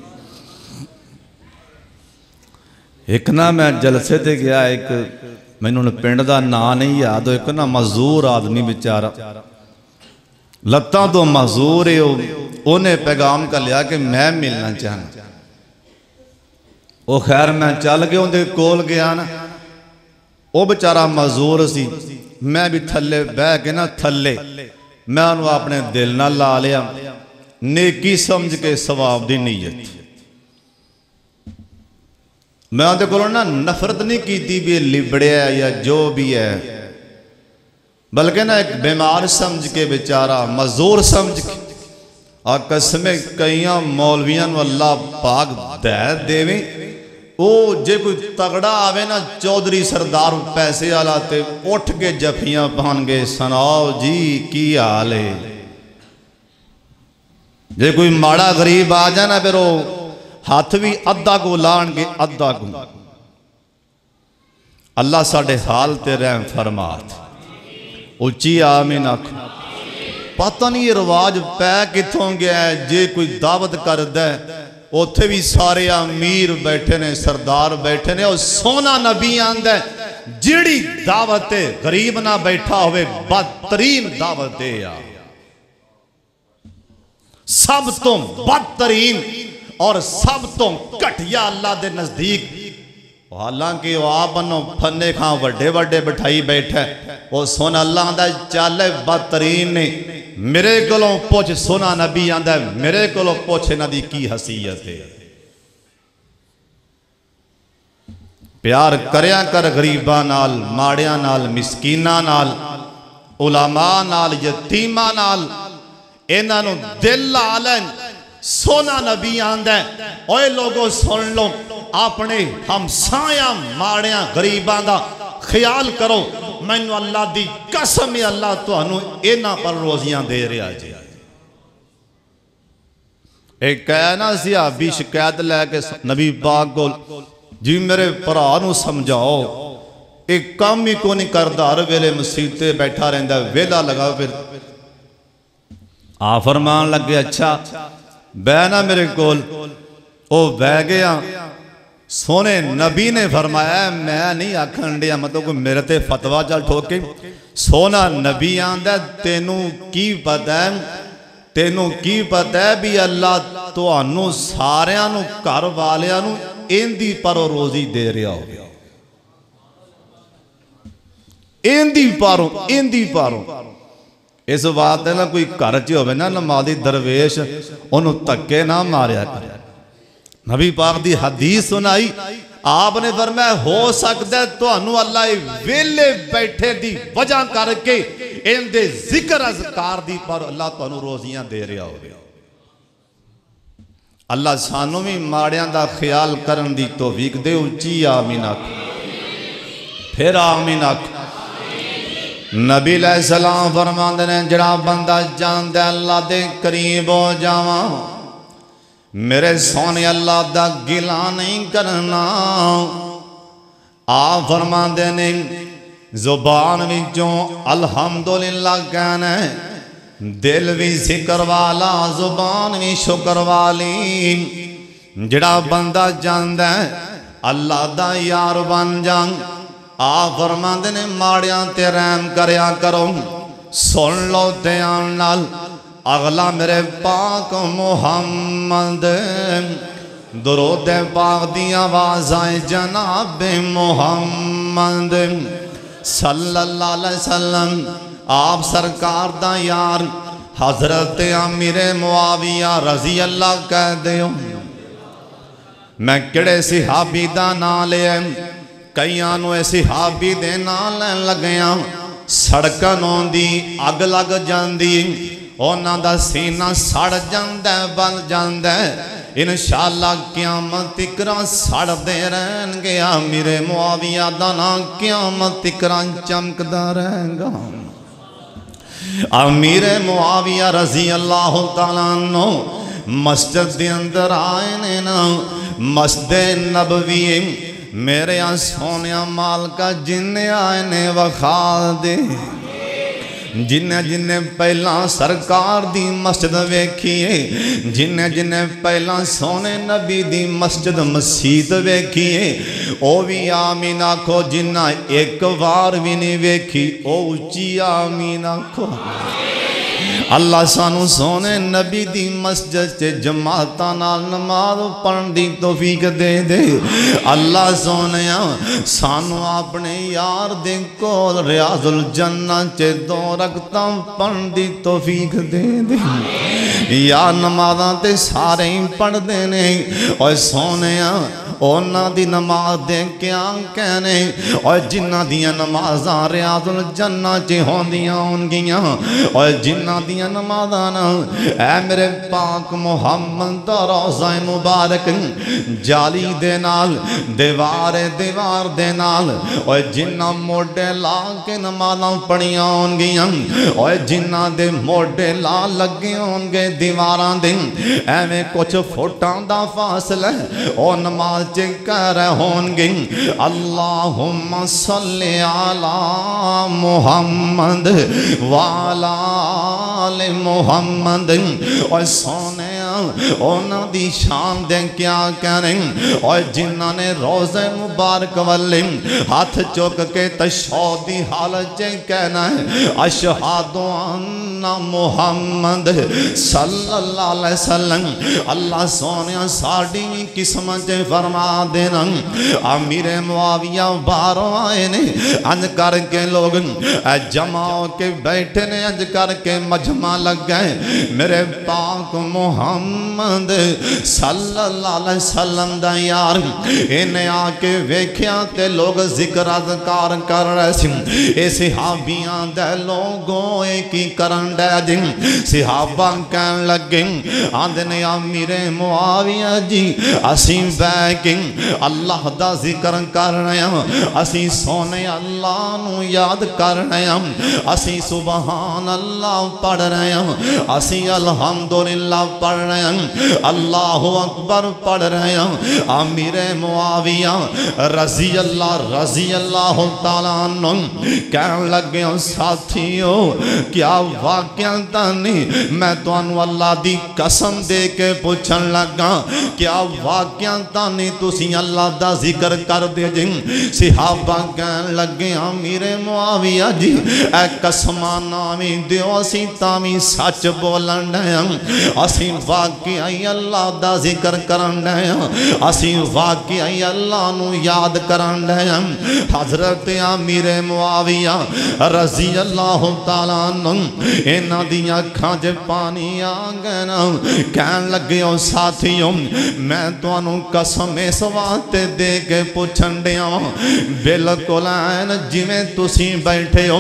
[SPEAKER 1] ایک نا میں جلسے تے گیا، ایک میں نے پنڈ دا نا نہیں یاد، ایک نا مزدور آدمی بیچارہ لتاں تو مزدور ہے، انہیں پیغام کر لیا کہ میں ملنا چاہنا۔ وہ خیر میں چل گیا ان دے کول گیا نا، وہ بچارہ مزدور سی، میں بھی تھلے بہ کے نا تھلے میں انہوں اپنے دل نہ لا لیا، نیکی سمجھ کے ثواب دی نیت۔ میں ان دے کولوں نا نفرت نہیں کیتی بھی لبڑے ہے یا جو بھی ہے، بلکہ نا ایک بیمار سمجھ کے بیچارہ مزدور سمجھ کے، اور قسمیں کئیاں مولویاں نو اللہ پاک دے ویں، او جے کوئی تگڑا آوے نا چودھری سردار پیسے آلاتے اٹھ کے جفیاں پہن گے، سناؤ جی کی حال ہے۔ جے کوئی ماڑا غریب آ جانا پھر وہ ہاتھ بھی ادھا کو لان گے ادھا کو۔ اللہ ساڑھے حال تے رحم فرمات، اچھی آمین آکھو۔ پتہ نہیں یہ رواج پہ کتھوں گیا ہے، جے کوئی دعوت کر دے اوتھے بھی سارے امیر بیٹھے نے، سردار بیٹھے نے، اور سونا نبی آندہ ہے جیڑی دعوت غریب نہ بیٹھا ہوئے بدترین دعوت ہے یا سب تو بدترین اور سب تو کٹیا اللہ دے نزدیک۔ حالانکہ وہ آپ انہوں پھنے کھاں وڈے وڈے بٹھائی بیٹھے، وہ سونا اللہ آندہ چالے بدترین نے، میرے کلوں پوچھ سونا نبی آندہ ہے، میرے کلوں پوچھے نبی کی حسیت ہے۔ پیار کریاں کر غریباں نال، ماڑیاں نال، مسکیناں نال، علماء نال، یتیماں نال، انہوں دل آلن سونا نبی آندہ ہے۔ اوے لوگوں سن لو، اپنے ہمسایاں ماڑیاں غریباں دا خیال کرو، میں نے اللہ دی قسم اللہ تو انہوں اینا پر روزیاں دے رہا جی۔ ایک کہنا سیابی شکایت لے کے نبی پاک کو، جی میرے پرانوں سمجھاؤ، ایک کام ہی کو نہیں کردار ویلے مسیحتے بیٹھا رہندہ ویلہ لگا، پھر فرمان لگ گیا اچھا بینا میرے کول، او بہ گیا۔ سونے نبی نے فرمایا میں نہیں آکھن دیا، مطلب کہ میرے تے فتوہ چل ٹھوکے، سونا نبی آندہ تینوں کی پتہ ہے بھی اللہ تو انہوں سارے انہوں کار والے انہوں ایندی پرو روزی دے رہا ہو گیا، ایندی پاروں اس بات ہے نا کوئی کرچے ہوئے نا نمازی درویش انہوں تکے نہ ماریا کرے۔ نبی پاک دی حدیث سنائی، آپ نے فرمایا ہو سکتا ہے تو انہوں اللہ ویلے بیٹھے دی وجہ کر کے ان دے ذکر اذکار دی پر اللہ تو انہوں روزیاں دے رہا ہو گیا۔ اللہ سانوں میں ماڑیاں دا خیال کرن دی توفیق دے، اچھی آمین آکھو، پھر آمین آکھو۔ نبی علیہ السلام فرماندے نے جڑا بندہ جان دے اللہ دے قریب ہو جاواں، میرے سونے اللہ دا گلا نہیں کرنا۔ آپ فرماندے نے زبان وچوں الحمدللہ کہنا ہے، دل بھی ذکر والا زبان بھی شکر والی۔ جڑا بندہ جان دے اللہ دا یار بن جان، آپ فرماندے نے ماڑیاں تے رحم کریا کرو۔ سن لو دھیان نال، اگلا میرے پاک محمد، درود پاک دی آواز آئے جناب محمد صلی اللہ علیہ وسلم۔ آپ سرکار دا یار حضرت امیر معاویہ رضی اللہ کہہ دیو، میں کڑے صحابی دا نہ لے کئیاں نو صحابی دے نال لگیاں سڑکاں دی اگ لگ جاندی اونا دا سینہ سڑ جاندے بل جاندے انشاءاللہ قیامت تکرا سڑ دے رہن گیا میرے معاویہ دانا قیامت تکرا چمک دا رہن گا امیر معاویہ رضی اللہ تعالیٰ عنہ مسجد دے اندر آئے نا مسجد نبوی میرے سونیا مال کا جن آئے نے وخال دے جنہیں پہلا سرکار دی مسجد ویکھیے جنہیں پہلا سونے نبی دی مسجد مسجد ویکھیے او بھی آمین آکھو جنہ ایک وار بھی نہیں ویکھی او اچھی آمین آکھو اللہ سانو سونے نبی دی مسجد سے جماعتہ نال نماز پڑھن دی توفیق دے دے اللہ سونے سانو اپنے یار دے کول ریاض الجنہ سے 2 رکعتاں پڑھن دی توفیق دے دے یا نمازاں تے سارے ہی پڑھ دینے اور سونے اونا دی نماز دے کیا کہنے اور جنہ دیا نمازاں ریاض الجنہ چی ہوندیاں ہونگیاں اور جنہ دیا نمازاں اے میرے پاک محمد دا روضہ مبارک جالی دے نال دیوار دے نال اور جنہ موڑے لا کے نمازاں پڑھیاں ہونگیاں اور جنہ دے موڑے لا لگے ہونگے دیواراں دے اے میں کچھ فوٹاں دا فاصلہ اور نماز کر ہونگے اللہم صلی علی محمد وعلی آل محمد اور سونے اونا دی شان دیں کیا کریں اور جنہاں نے روزہ مبارک والے ہاتھ چوک کے تشہودی حالت چیں کہنا ہے اشہاد ان محمد صلی اللہ علیہ وسلم اللہ سونے ساڑی قسمت فرما دینا امیر معاویہ باروں آئے نے انج کر کے لوگ جماؤ کے بیٹھے نے انج کر کے مجمع لگ گئے میرے پاک محمد صلی اللہ علیہ وسلم دا یار انہیں آکے ویکھیا تے لوگ ذکر اذکار کر رہے سن اے صحابیاں دے لوگوں ایک ہی کرن دے جن صحابہ کہن لگیں آندھنے امیر معاویہ جی اسیں بیکیں اللہ دا ذکر کر رہے ہیں اسیں سونے اللہ نو یاد کر رہے ہیں اسیں سبحان اللہ پڑھ رہے ہیں اسیں الحمدللہ پڑھ رہے ہیں اللہ اکبر پڑھ رہے ہیں امیر معاویہ رضی اللہ تعالیٰ عنہ کہن لگے ساتھیوں کیا واقعہ تانی میں تو انو اللہ دی قسم دے کے پوچھن لگا کیا واقعہ تانی تسی اللہ دا ذکر کر دے جن صحابہ کہن لگے امیر معاویہ جی اے قسمہ نامی دیو اسی تامی سچ بولن دے اسی واقعی اللہ دا ذکر کرن دے اسی واقعی اللہ نو یاد کرن دے حضرت امیر معاویہ رضی اللہ تعالیٰ عنہ اینا دیا کھانچ پانی آگنا کہن لگے ہو ساتھیوں میں تو انہوں قسم اس وقت دے کے پوچھن دیا بلکل آئین جی میں تسی بیٹھے ہو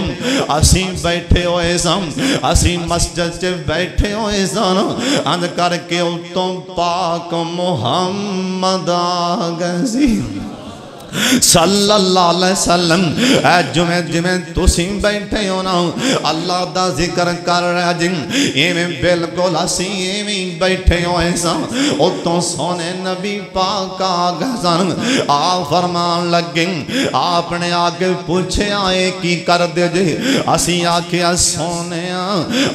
[SPEAKER 1] اسی بیٹھے ہو ایسان اسی مسجد سے بیٹھے ہو ایسان اند کر کے تم پاک محمد آگزی صلی اللہ علیہ وسلم اے جمیں تسی بیٹھے ہونا اللہ دا ذکر کر رہا جن ایمیں بلکل اسی ایمیں بیٹھے ہو ایسا اتوں سونے نبی پاک آگزان آپ فرمان لگیں آپ نے آگے پوچھے آئے کی کر دے جے اسی آکھیا سونے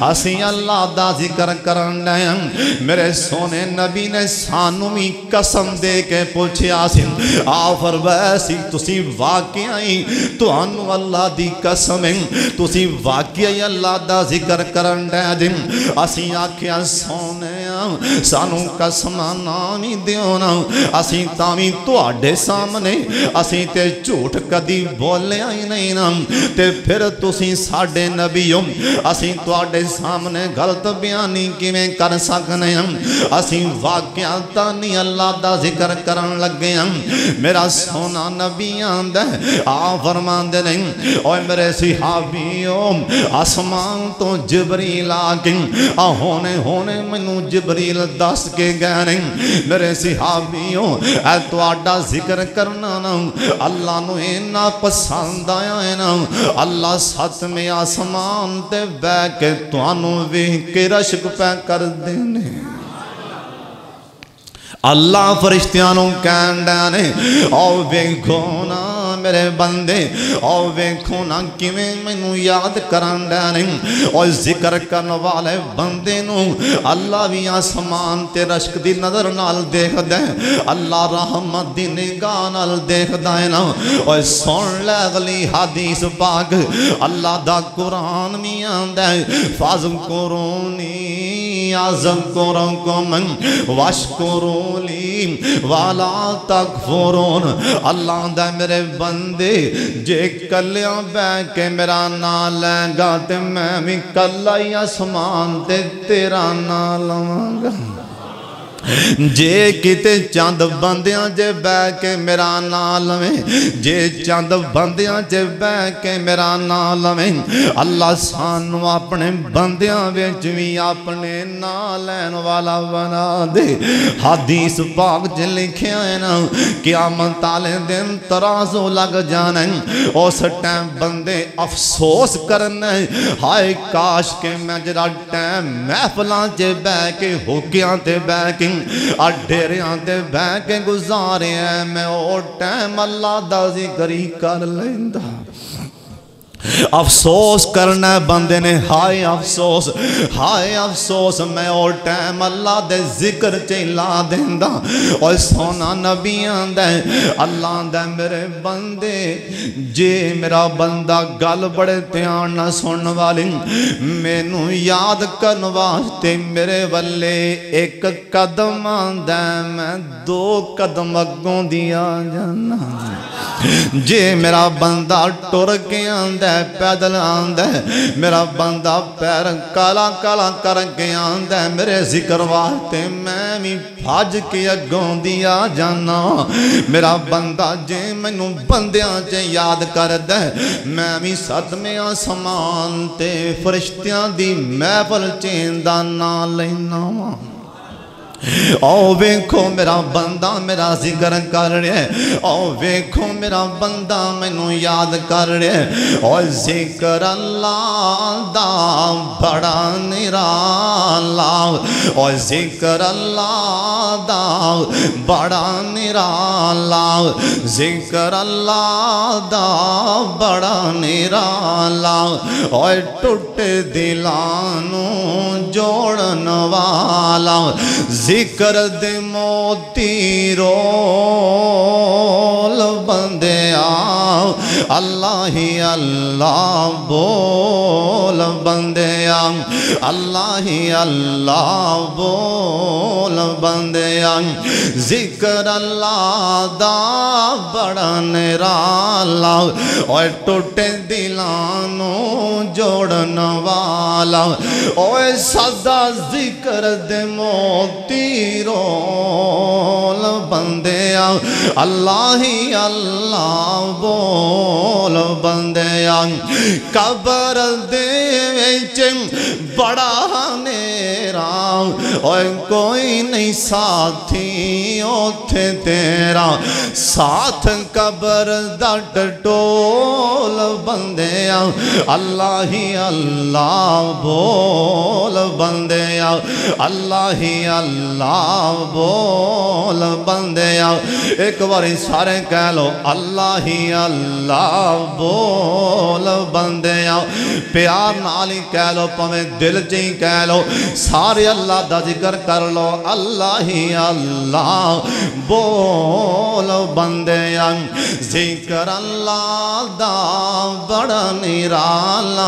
[SPEAKER 1] اسی اللہ دا ذکر کرن دیں میرے سونے نبی نے سانوی قسم دے کے پوچھے آسن آپ فرمائے ایسی تسی واقعی تو انو اللہ دی قسمیں تسی واقعی اللہ دا ذکر کرن دے دن اسی آکھیا سونے سانو قسمہ نامی دیونا اسی تامی تو آڈے سامنے اسی تے جھوٹ کدی بولے آئی نہیں نا تے پھر تسی ساڑے نبیوں اسی تو آڈے سامنے غلط بیانی کی میں کر سکنے اسی واقعی تانی اللہ دا ذکر کرن لگے میرا سونا سونا نبی آندہ آ فرمان دے نہیں اوہ میرے صحابیوں آسمان تو جبریل آگئیں ہونے منو جبریل دس کے گئے نہیں میرے صحابیوں اے تو آڈا ذکر کرنا نا اللہ نو اینا پسند آیا ہے نا اللہ ساتھ میں آسمان تے بے کے تو آنو بھی کے رشک پہ کر دینے اللہ فرشتیانوں کہندے او ویکھو نا میرے بندے او ویکھو نا کیویں مینوں یاد کرندے او ذکر کرن والے بندے نو اللہ بھی آسمان تے رشک دی نظر نال دیکھدا ہے اللہ رحمت دی نگاہ نال دیکھدا ہے نا او سن لے اگلی حدیث پاک اللہ دا قرآن میں آندا ہے فاذکرونی اذکرکم واشکروا والا تکفرون اللہ دا میرے بندے جے کلیاں بے کے میرا نام لے گا تے میں بھی کلائی آسمان تے تیرا نام لواں گا جے کتے چاند بندیاں جے بے کے میرا نام لویں جے چاند بندیاں جے بے کے میرا نام لویں اللہ سانو اپنے بندیاں وچ وی اپنے نام لین والا بنا دے حدیث پاک جے لکھیا ہے نا قیامت والے دن ترازو لگ جانا اس ٹائم بندے افسوس کرنا ہائے کاش کے میں جڑا ٹائم محفلاں جے بے کے ہوکیاں تے بے کے اڈھیریاں تے بے کے گزارے ہیں میں او ٹائم اللہ دا ذکر ہی کر لیندہ افسوس کرنا بندے نے ہائے افسوس میں اور ٹائم اللہ دے ذکر چلا دیندہ اور سونا نبی آندہ اللہ دے میرے بندے جے میرا بندہ گل بڑے تیان نہ سن والی میں نو یاد کرن واسطے میرے والے ایک قدم آندہ میں 2 قدم اگوں دیا جانا جے میرا بندہ ٹر کے آندہ پیدل آندہ میرا بندہ پیر کالا کالا کر کے آندہ میرے ذکر واسطے میں بھی بھاج کے اگوں دیا جانا میرا بندہ جے منو بندیاں جے یاد کر دے میں بھی صدمے آسمان تے فرشتیاں دی محفل چیندہ نہ لینا او ویکھو میرا بندہ میرا ذکر کر رہے او ویکھو میرا بندہ مینوں یاد کر رہے او ذکر اللہ دا بڑا نرالا او ذکر اللہ دا بڑا نرالا ذکر اللہ دا بڑا نرالا او ٹوٹ دلانوں جوڑن والا ذکر دے موتی رول بندے آؤ اللہ ہی اللہ بول بندے آؤ اللہ ہی اللہ بول بندے آؤ ذکر اللہ دا بڑا نرالا اور ٹوٹے دلانوں جوڑن والا اور سدا ذکر دے موتی رول بندے آؤ اللہ ہی اللہ بول بندے آؤ قبر دے وچ بڑا نیرا اور کوئی نہیں ساتھی اوتھے تیرا ساتھ قبر دا ٹٹول بندے آؤ اللہ ہی اللہ بول بندے آؤ اللہ ہی اللہ بول بندے آؤ ایک باری سارے کہہ لو اللہ ہی اللہ بول بندے آؤ پیار نالی کہہ لو پمیں دل جی کہہ لو سارے اللہ دا ذکر کر لو اللہ ہی اللہ بول بندے آؤ ذکر اللہ دا بڑا نرالا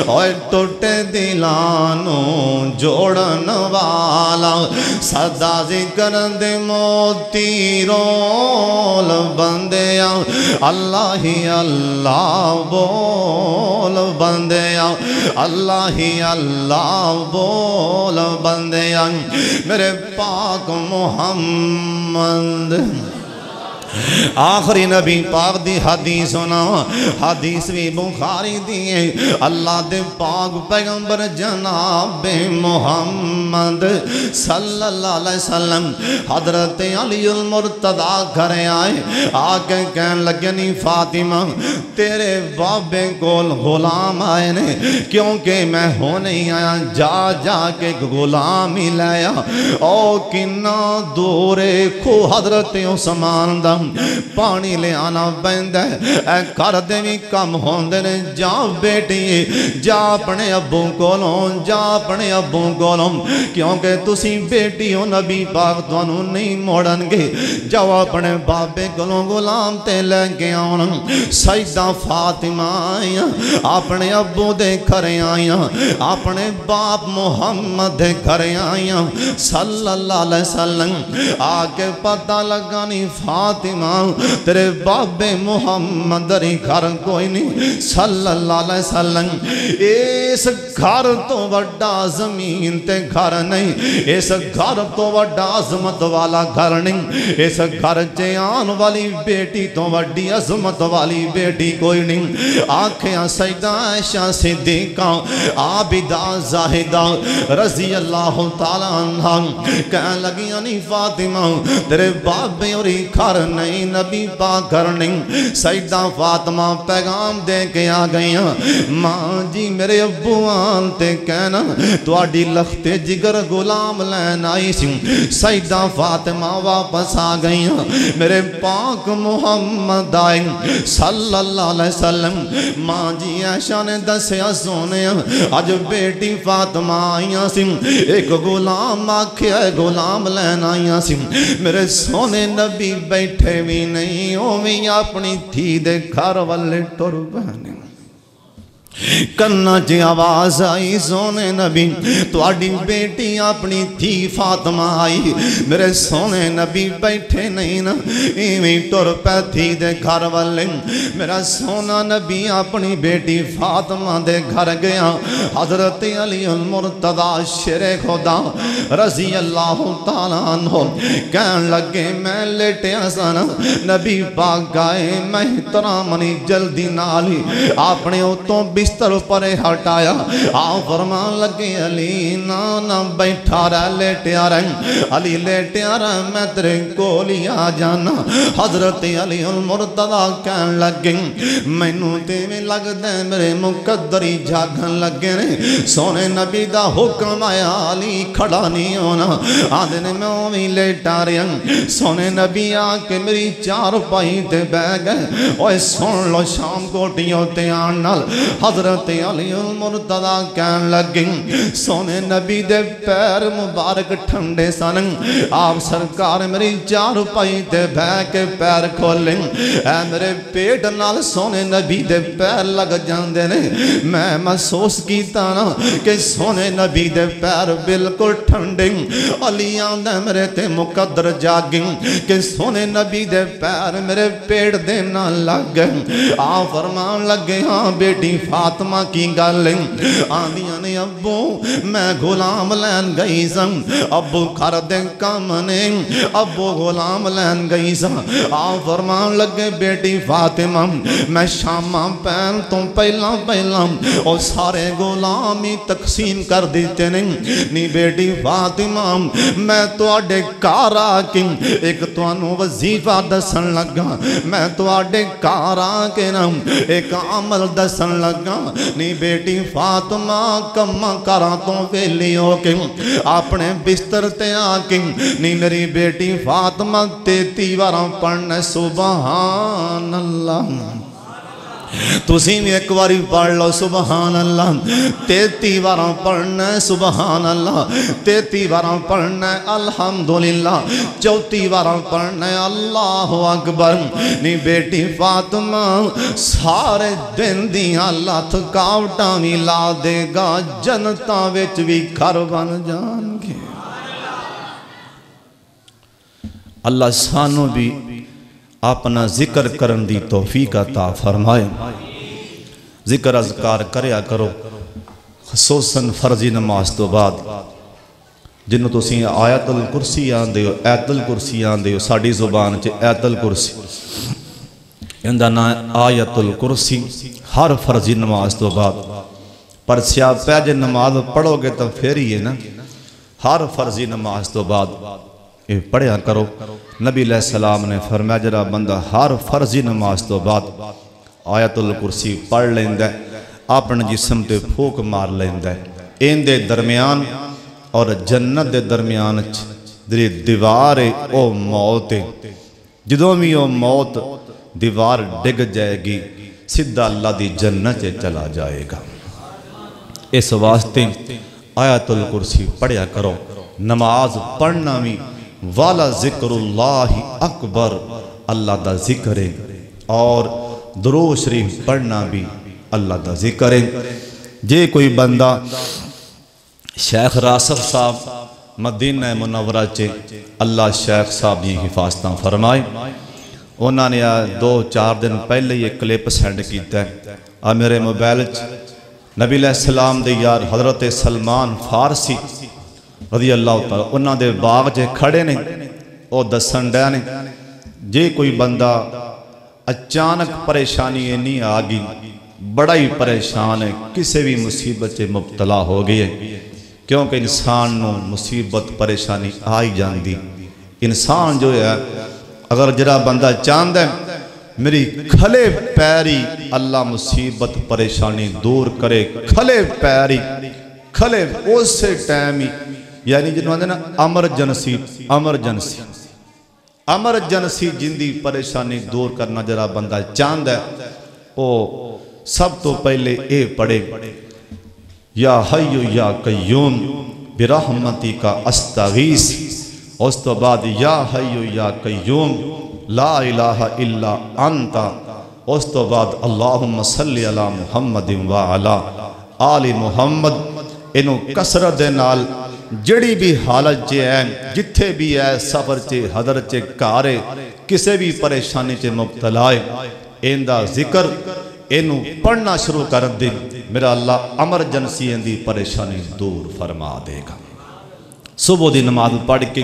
[SPEAKER 1] اور ٹوٹے دلانوں جوڑن والا صدا ذکر دے موتی رول بندے آؤ اللہ ہی اللہ بول بندے آؤ اللہ ہی اللہ بول بندے آؤ میرے پاک محمد آخری نبی پاک دی حدیث ہونا حدیث بھی بخاری دی اللہ دے پاک پیغمبر جناب محمد صلی اللہ علیہ وسلم حضرت علی المرتضیٰ گھر آئے آکے کہن لگے نہیں فاطمہ تیرے بابے کول غلام آئے نے کیونکہ میں ہو نہیں آیا جا جا کے غلام ہی لیا او کنا دورے کھو حضرت عثمان دا پانی لے آنا بند ہے اے کر دے بھی کم ہوندے نے جا بیٹی جا اپنے ابو کولوں جا اپنے ابو کولوں کیونکہ تسی بیٹی ہو نبی پاک توانوں نہیں موڑن گے جاؤ اپنے بابے کولوں غلام تے لے کے آنا سیدہ فاطمہ آئیاں اپنے ابو دے گھر آئیاں اپنے باپ محمد دے گھر آئیاں صلی اللہ علیہ وسلم آکے پتہ لگانی فاطمہ تیرے بابے محمد ری گھر کوئی نہیں صلی اللہ علیہ وسلم اس گھر تو وڈا زمین تے گھر نہیں اس گھر تو وڈا عظمت والا گھر نہیں اس گھر چیان والی بیٹی تو وڈی عظمت والی بیٹی کوئی نہیں آنکھیں سیدہ عائشہ صدیقہ عابدہ زاہدہ رضی اللہ تعالیٰ عنہ کہنے لگی نہیں فاطمہ تیرے بابے اور گھر نہیں نبی پاک گھر نہیں سیدہ فاطمہ پیغام دے کے آ گئیاں ماں جی میرے ابوان تے کہنا تواڈی لخت جگر غلام لین آئی سی سیدہ فاطمہ واپس آ گئیاں میرے پاک محمد آئے صلی اللہ علیہ وسلم ماں جی عائشہ نے دسیا سونے آج بیٹی فاطمہ آئیاں سی ایک غلام آکھے غلام لین آئیاں سی میرے سونے نبی بیٹھے بھی نہیں ہوئی اپنی تھی دے گھر والے ٹر بہنے کرنا چی آواز آئی سونے نبی تو آڈی بیٹی اپنی تھی فاطمہ آئی میرے سونے نبی بیٹھے نہیں نا ایویں ٹر پہ تھی دے گھر والے میرا سونا نبی اپنی بیٹی فاطمہ دے گھر گیا حضرت علی المرتضیٰ شیر خدا رضی اللہ تعالیٰ عنہ کہن لگے میں لیٹے آسانا نبی پاک گائے محترامنی جلدی نالی اپنے اتوں بستر پر ہٹایا آؤ فرمان لگے علی نانا بیٹھا رہ لیٹیا رہ علی لیٹیا رہ میں تیرے کولی آ جانا حضرت علی المرتضیٰ کہن لگے مینوں تے میں لگ دے میرے مقدری جاگن لگے نے سونے نبی دا حکم آیا علی کھڑا نہیں ہونا آدھنے میں اوہی لیٹا رہا سونے نبی آکے میری چار پائی تے بے گئے اوہ سن لو شام کوٹیوں تے آنال حضرت علی المرتضیٰ کہن لگے سونے نبی دے پیر مبارک ٹھنڈے سنن آپ سرکار میری چار پائی تے بے کے پیر کھولیں اے میرے پیٹ نال سونے نبی دے پیر لگ جاندے نے میں محسوس کیتا نا کہ سونے نبی دے پیر بالکل ٹھنڈے علی آندے میرے تے مقدر جاگیں کہ سونے نبی دے پیر میرے پیٹ دے نہ لگ گئے آپ فرمان لگے ہاں بیٹی فاطمہ کی گالیں آندیاں نے ابو میں غلام لین گئی سن ابو کھر دے کام نے ابو غلام لین گئی سن آپ فرمان لگے بیٹی فاطمہ میں شامہ پہن تو پہلا اور سارے غلامی تقسیم کر دیتے نہیں بیٹی فاطمہ میں تو آڈے کارا کی ایک تو انو وظیفہ دسن لگا میں تو آڈے کارا کے نام ایک عمل دسن لگا نہیں بیٹی فاطمہ کما کرا تو ویلی ہو کے اپنے بستر تے آکے نہیں میری بیٹی فاطمہ 33 بار پڑھنے سبحان اللہ تُسی میں ایک باری پڑھ لو سبحان اللہ 33 بار پڑھنا سبحان اللہ 33 بار پڑھنا الحمدللہ 34 بار پڑھنا اللہ اکبر نہیں بیٹی فاطمہ سارے دن دیاں اللہ تھکاوٹاں بھی لا دے گا جنتاں وچ بھی گھر بن جان گے اللہ سانو بھی اپنا ذکر کرن دی توفیق عطا فرمائے ذکر اذکار کریا کرو خصوصاً فرضی نماز تو بعد جنہوں تسی آیت الکرسی آندے ہو، ایت الکرسی آندے ہو، ساڑی زبان چے ایت الکرسی اندہ نا آیت الکرسی ہر فرضی نماز تو بعد پر سیاپہ جے نماز پڑھو گے تو پھر ہی ہے نا، ہر فرضی نماز تو بعد یہ پڑھیا کرو۔ نبی علیہ السلام نے فرمایا جرا بندہ ہر فرضی نماز تو بعد آیت الکرسی پڑھ لیندہ اپنے جسم تے پھوک مار لیندہ این دے درمیان اور جنت دے درمیان دری دیوار او موت جدوں بھی او موت دیوار ڈگ جائے گی سدھا اللہ دی جنت چلا جائے گا۔ اس واسطے آیت الکرسی پڑھیا کرو، نماز پڑھنا بھی والا ذکر اللہ اکبر، اللہ دا ذکر ہے، اور درود شریف پڑھنا بھی اللہ دا ذکر ہے۔ جے کوئی بندہ شیخ راسف صاحب مدینہ منورہ چے اللہ شیخ صاحب یہ حفاظتاں فرمائے، انہوں نے 2-4 دن پہلے یہ کلپ سینڈ کیتا ہے میرے موبائل نبی علیہ السلام دے یار حضرت سلمان فارسی رضی اللہ تعالیٰ انہوں دے باغ جے کھڑے نے او دسن ڈے نے جے کوئی بندہ اچانک پریشانی نہیں آگی بڑا ہی پریشان ہے کسی بھی مصیبت سے مبتلا ہو گئی ہے، کیونکہ انسان نو مصیبت پریشانی آئی جاندی، انسان جو ہے اگر جرا بندہ چاند ہے میری کھلے پیری اللہ مصیبت پریشانی دور کرے، کھلے پیری کھلے اس سے ٹائمی یعنی جنہوں نے امرجنسی جندی پریشانی دور کرنا جرا بندہ چاند ہے وہ سب تو پہلے اے پڑھے یا حیو یا قیوم برحمتی کا استغیث، اس تو بعد یا حیو یا قیوم لا الہ الا انتا، اس تو بعد اللہم صلی علی محمد وعلا آل محمد، انہوں کسرت دے نال جڑی بھی حالت چے ہیں جتھے بھی ہے سفر چے حضر چے کارے کسے بھی پریشانی چے مبتلا ہے ایندہ ذکر انہوں پڑھنا شروع کر دے میرا اللہ امرجنسی اندی پریشانی دور فرما دے گا۔ صبح دی نماز پڑھ کے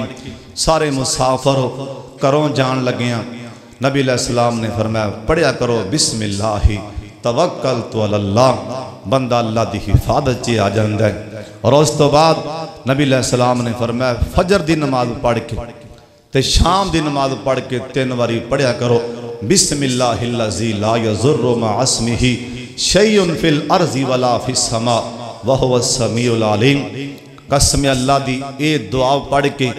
[SPEAKER 1] سارے مسافر کروں جان لگیاں نبی علیہ السلام نے فرمایا پڑھیا کرو بسم اللہ توکلت علی اللہ، بندہ اللہ دی حفاظت چے آ جاندہ ہے۔ اور اس تو بعد نبی علیہ السلام نے فرمایا فجر دی نماز پڑھ کے تے شام دی نماز پڑھ کے 3 واری پڑھیا کرو بسم اللہ الذی لا یضر مع اسمہ شیء فی الارض ولا فی السماء وہو السمیع العلیم۔ قسم اللہ دی اے دعا پڑھ کے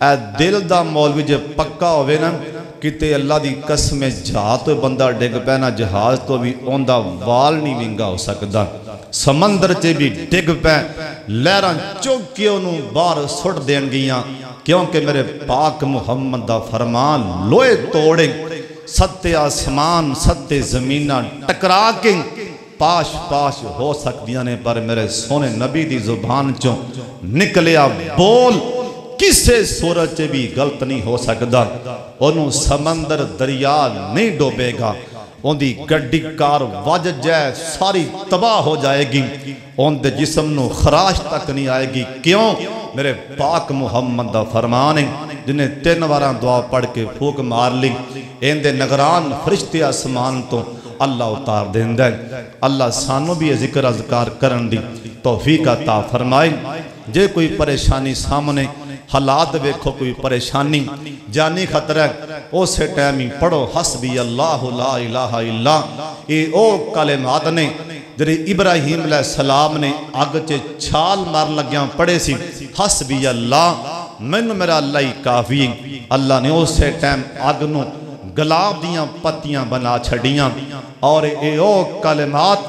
[SPEAKER 1] اے دل دا مولوی جے پکا ہوئے نا کتے اللہ دی قسم جہاز تو بندہ ڈگ پینا جہاز تو بھی اوندہ وال نہیں ونگا ہو سکتا، سمندر چے بھی ڈگ پہ لہران چوکے انہوں بار سٹ دین گیاں، کیونکہ میرے پاک محمد دا فرمان لوئے توڑے 7 آسمان 7 زمینہ ٹکرا کے پاش ہو سکتیاں نے، پر میرے سونے نبی دی زبان چوں نکلیا بول کسے صورت چے بھی غلط نہیں ہو سکتا، انہوں سمندر دریا نہیں ڈوبے گا، ان دی گڈی کار وج جائے ساری تباہ ہو جائے گی، ان دے جسم نو خراش تک نہیں آئے گی، کیوں میرے پاک محمد دا فرمان ہے جنہیں 3 واراں دعا پڑھ کے پھوک مار لی ان دے نگران فرشتے آسمان تو اللہ اتار دیندہ ہے۔ اللہ سانو بھی ذکر اذکار کرن دی توفیق عطا فرمائے۔ جے کوئی پریشانی سامنے حالات ویکھو کوئی پریشانی جانی خطرہ اسے ٹائمی پڑھو حسبی اللہ لا الہ الا، اے او کلمات نے جنہیں ابراہیم علیہ السلام نے آگ چے چھال مار لگیاں پڑھے سی حسبی اللہ میں میرا اللہ ہی کافی، اللہ نے اسے ٹائم آگ نو گلاب دیاں پتیاں بنا چھڑیاں، اور اے او کلمات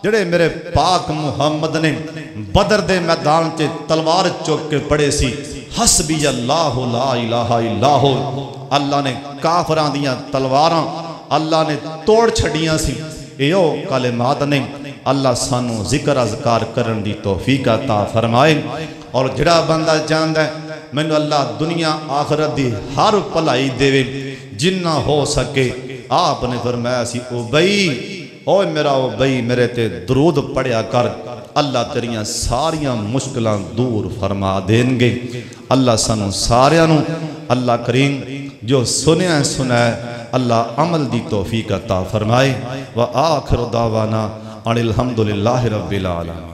[SPEAKER 1] جڑے میرے پاک محمد نے بدر دے میدان چے تلوار چوک کے پڑے سی حسبی اللہ لا الہ الا ہو، اللہ نے کافران دیاں تلواراں اللہ نے توڑ چھڑیاں سی، اے او کلمات نے اللہ سانو ذکر اذکار کرن دی توفیق عطا فرمائے۔ اور جڑا بندہ چاہتا ہے میں نے اللہ دنیا آخرت دی ہر پلائی دے جنہ ہو سکے، آپ نے فرمایا سی اوبئی اوہ میرا اوبئی میرے تے درود پڑھیا کر، اللہ تیریاں ساریاں مشکلان دور فرما دیں گے۔ اللہ سانو ساریانو اللہ کریم جو سنیا ہے اللہ عمل دی توفیق عطا فرمائے۔ وآخر دعوانا ان الحمدللہ رب العالمین۔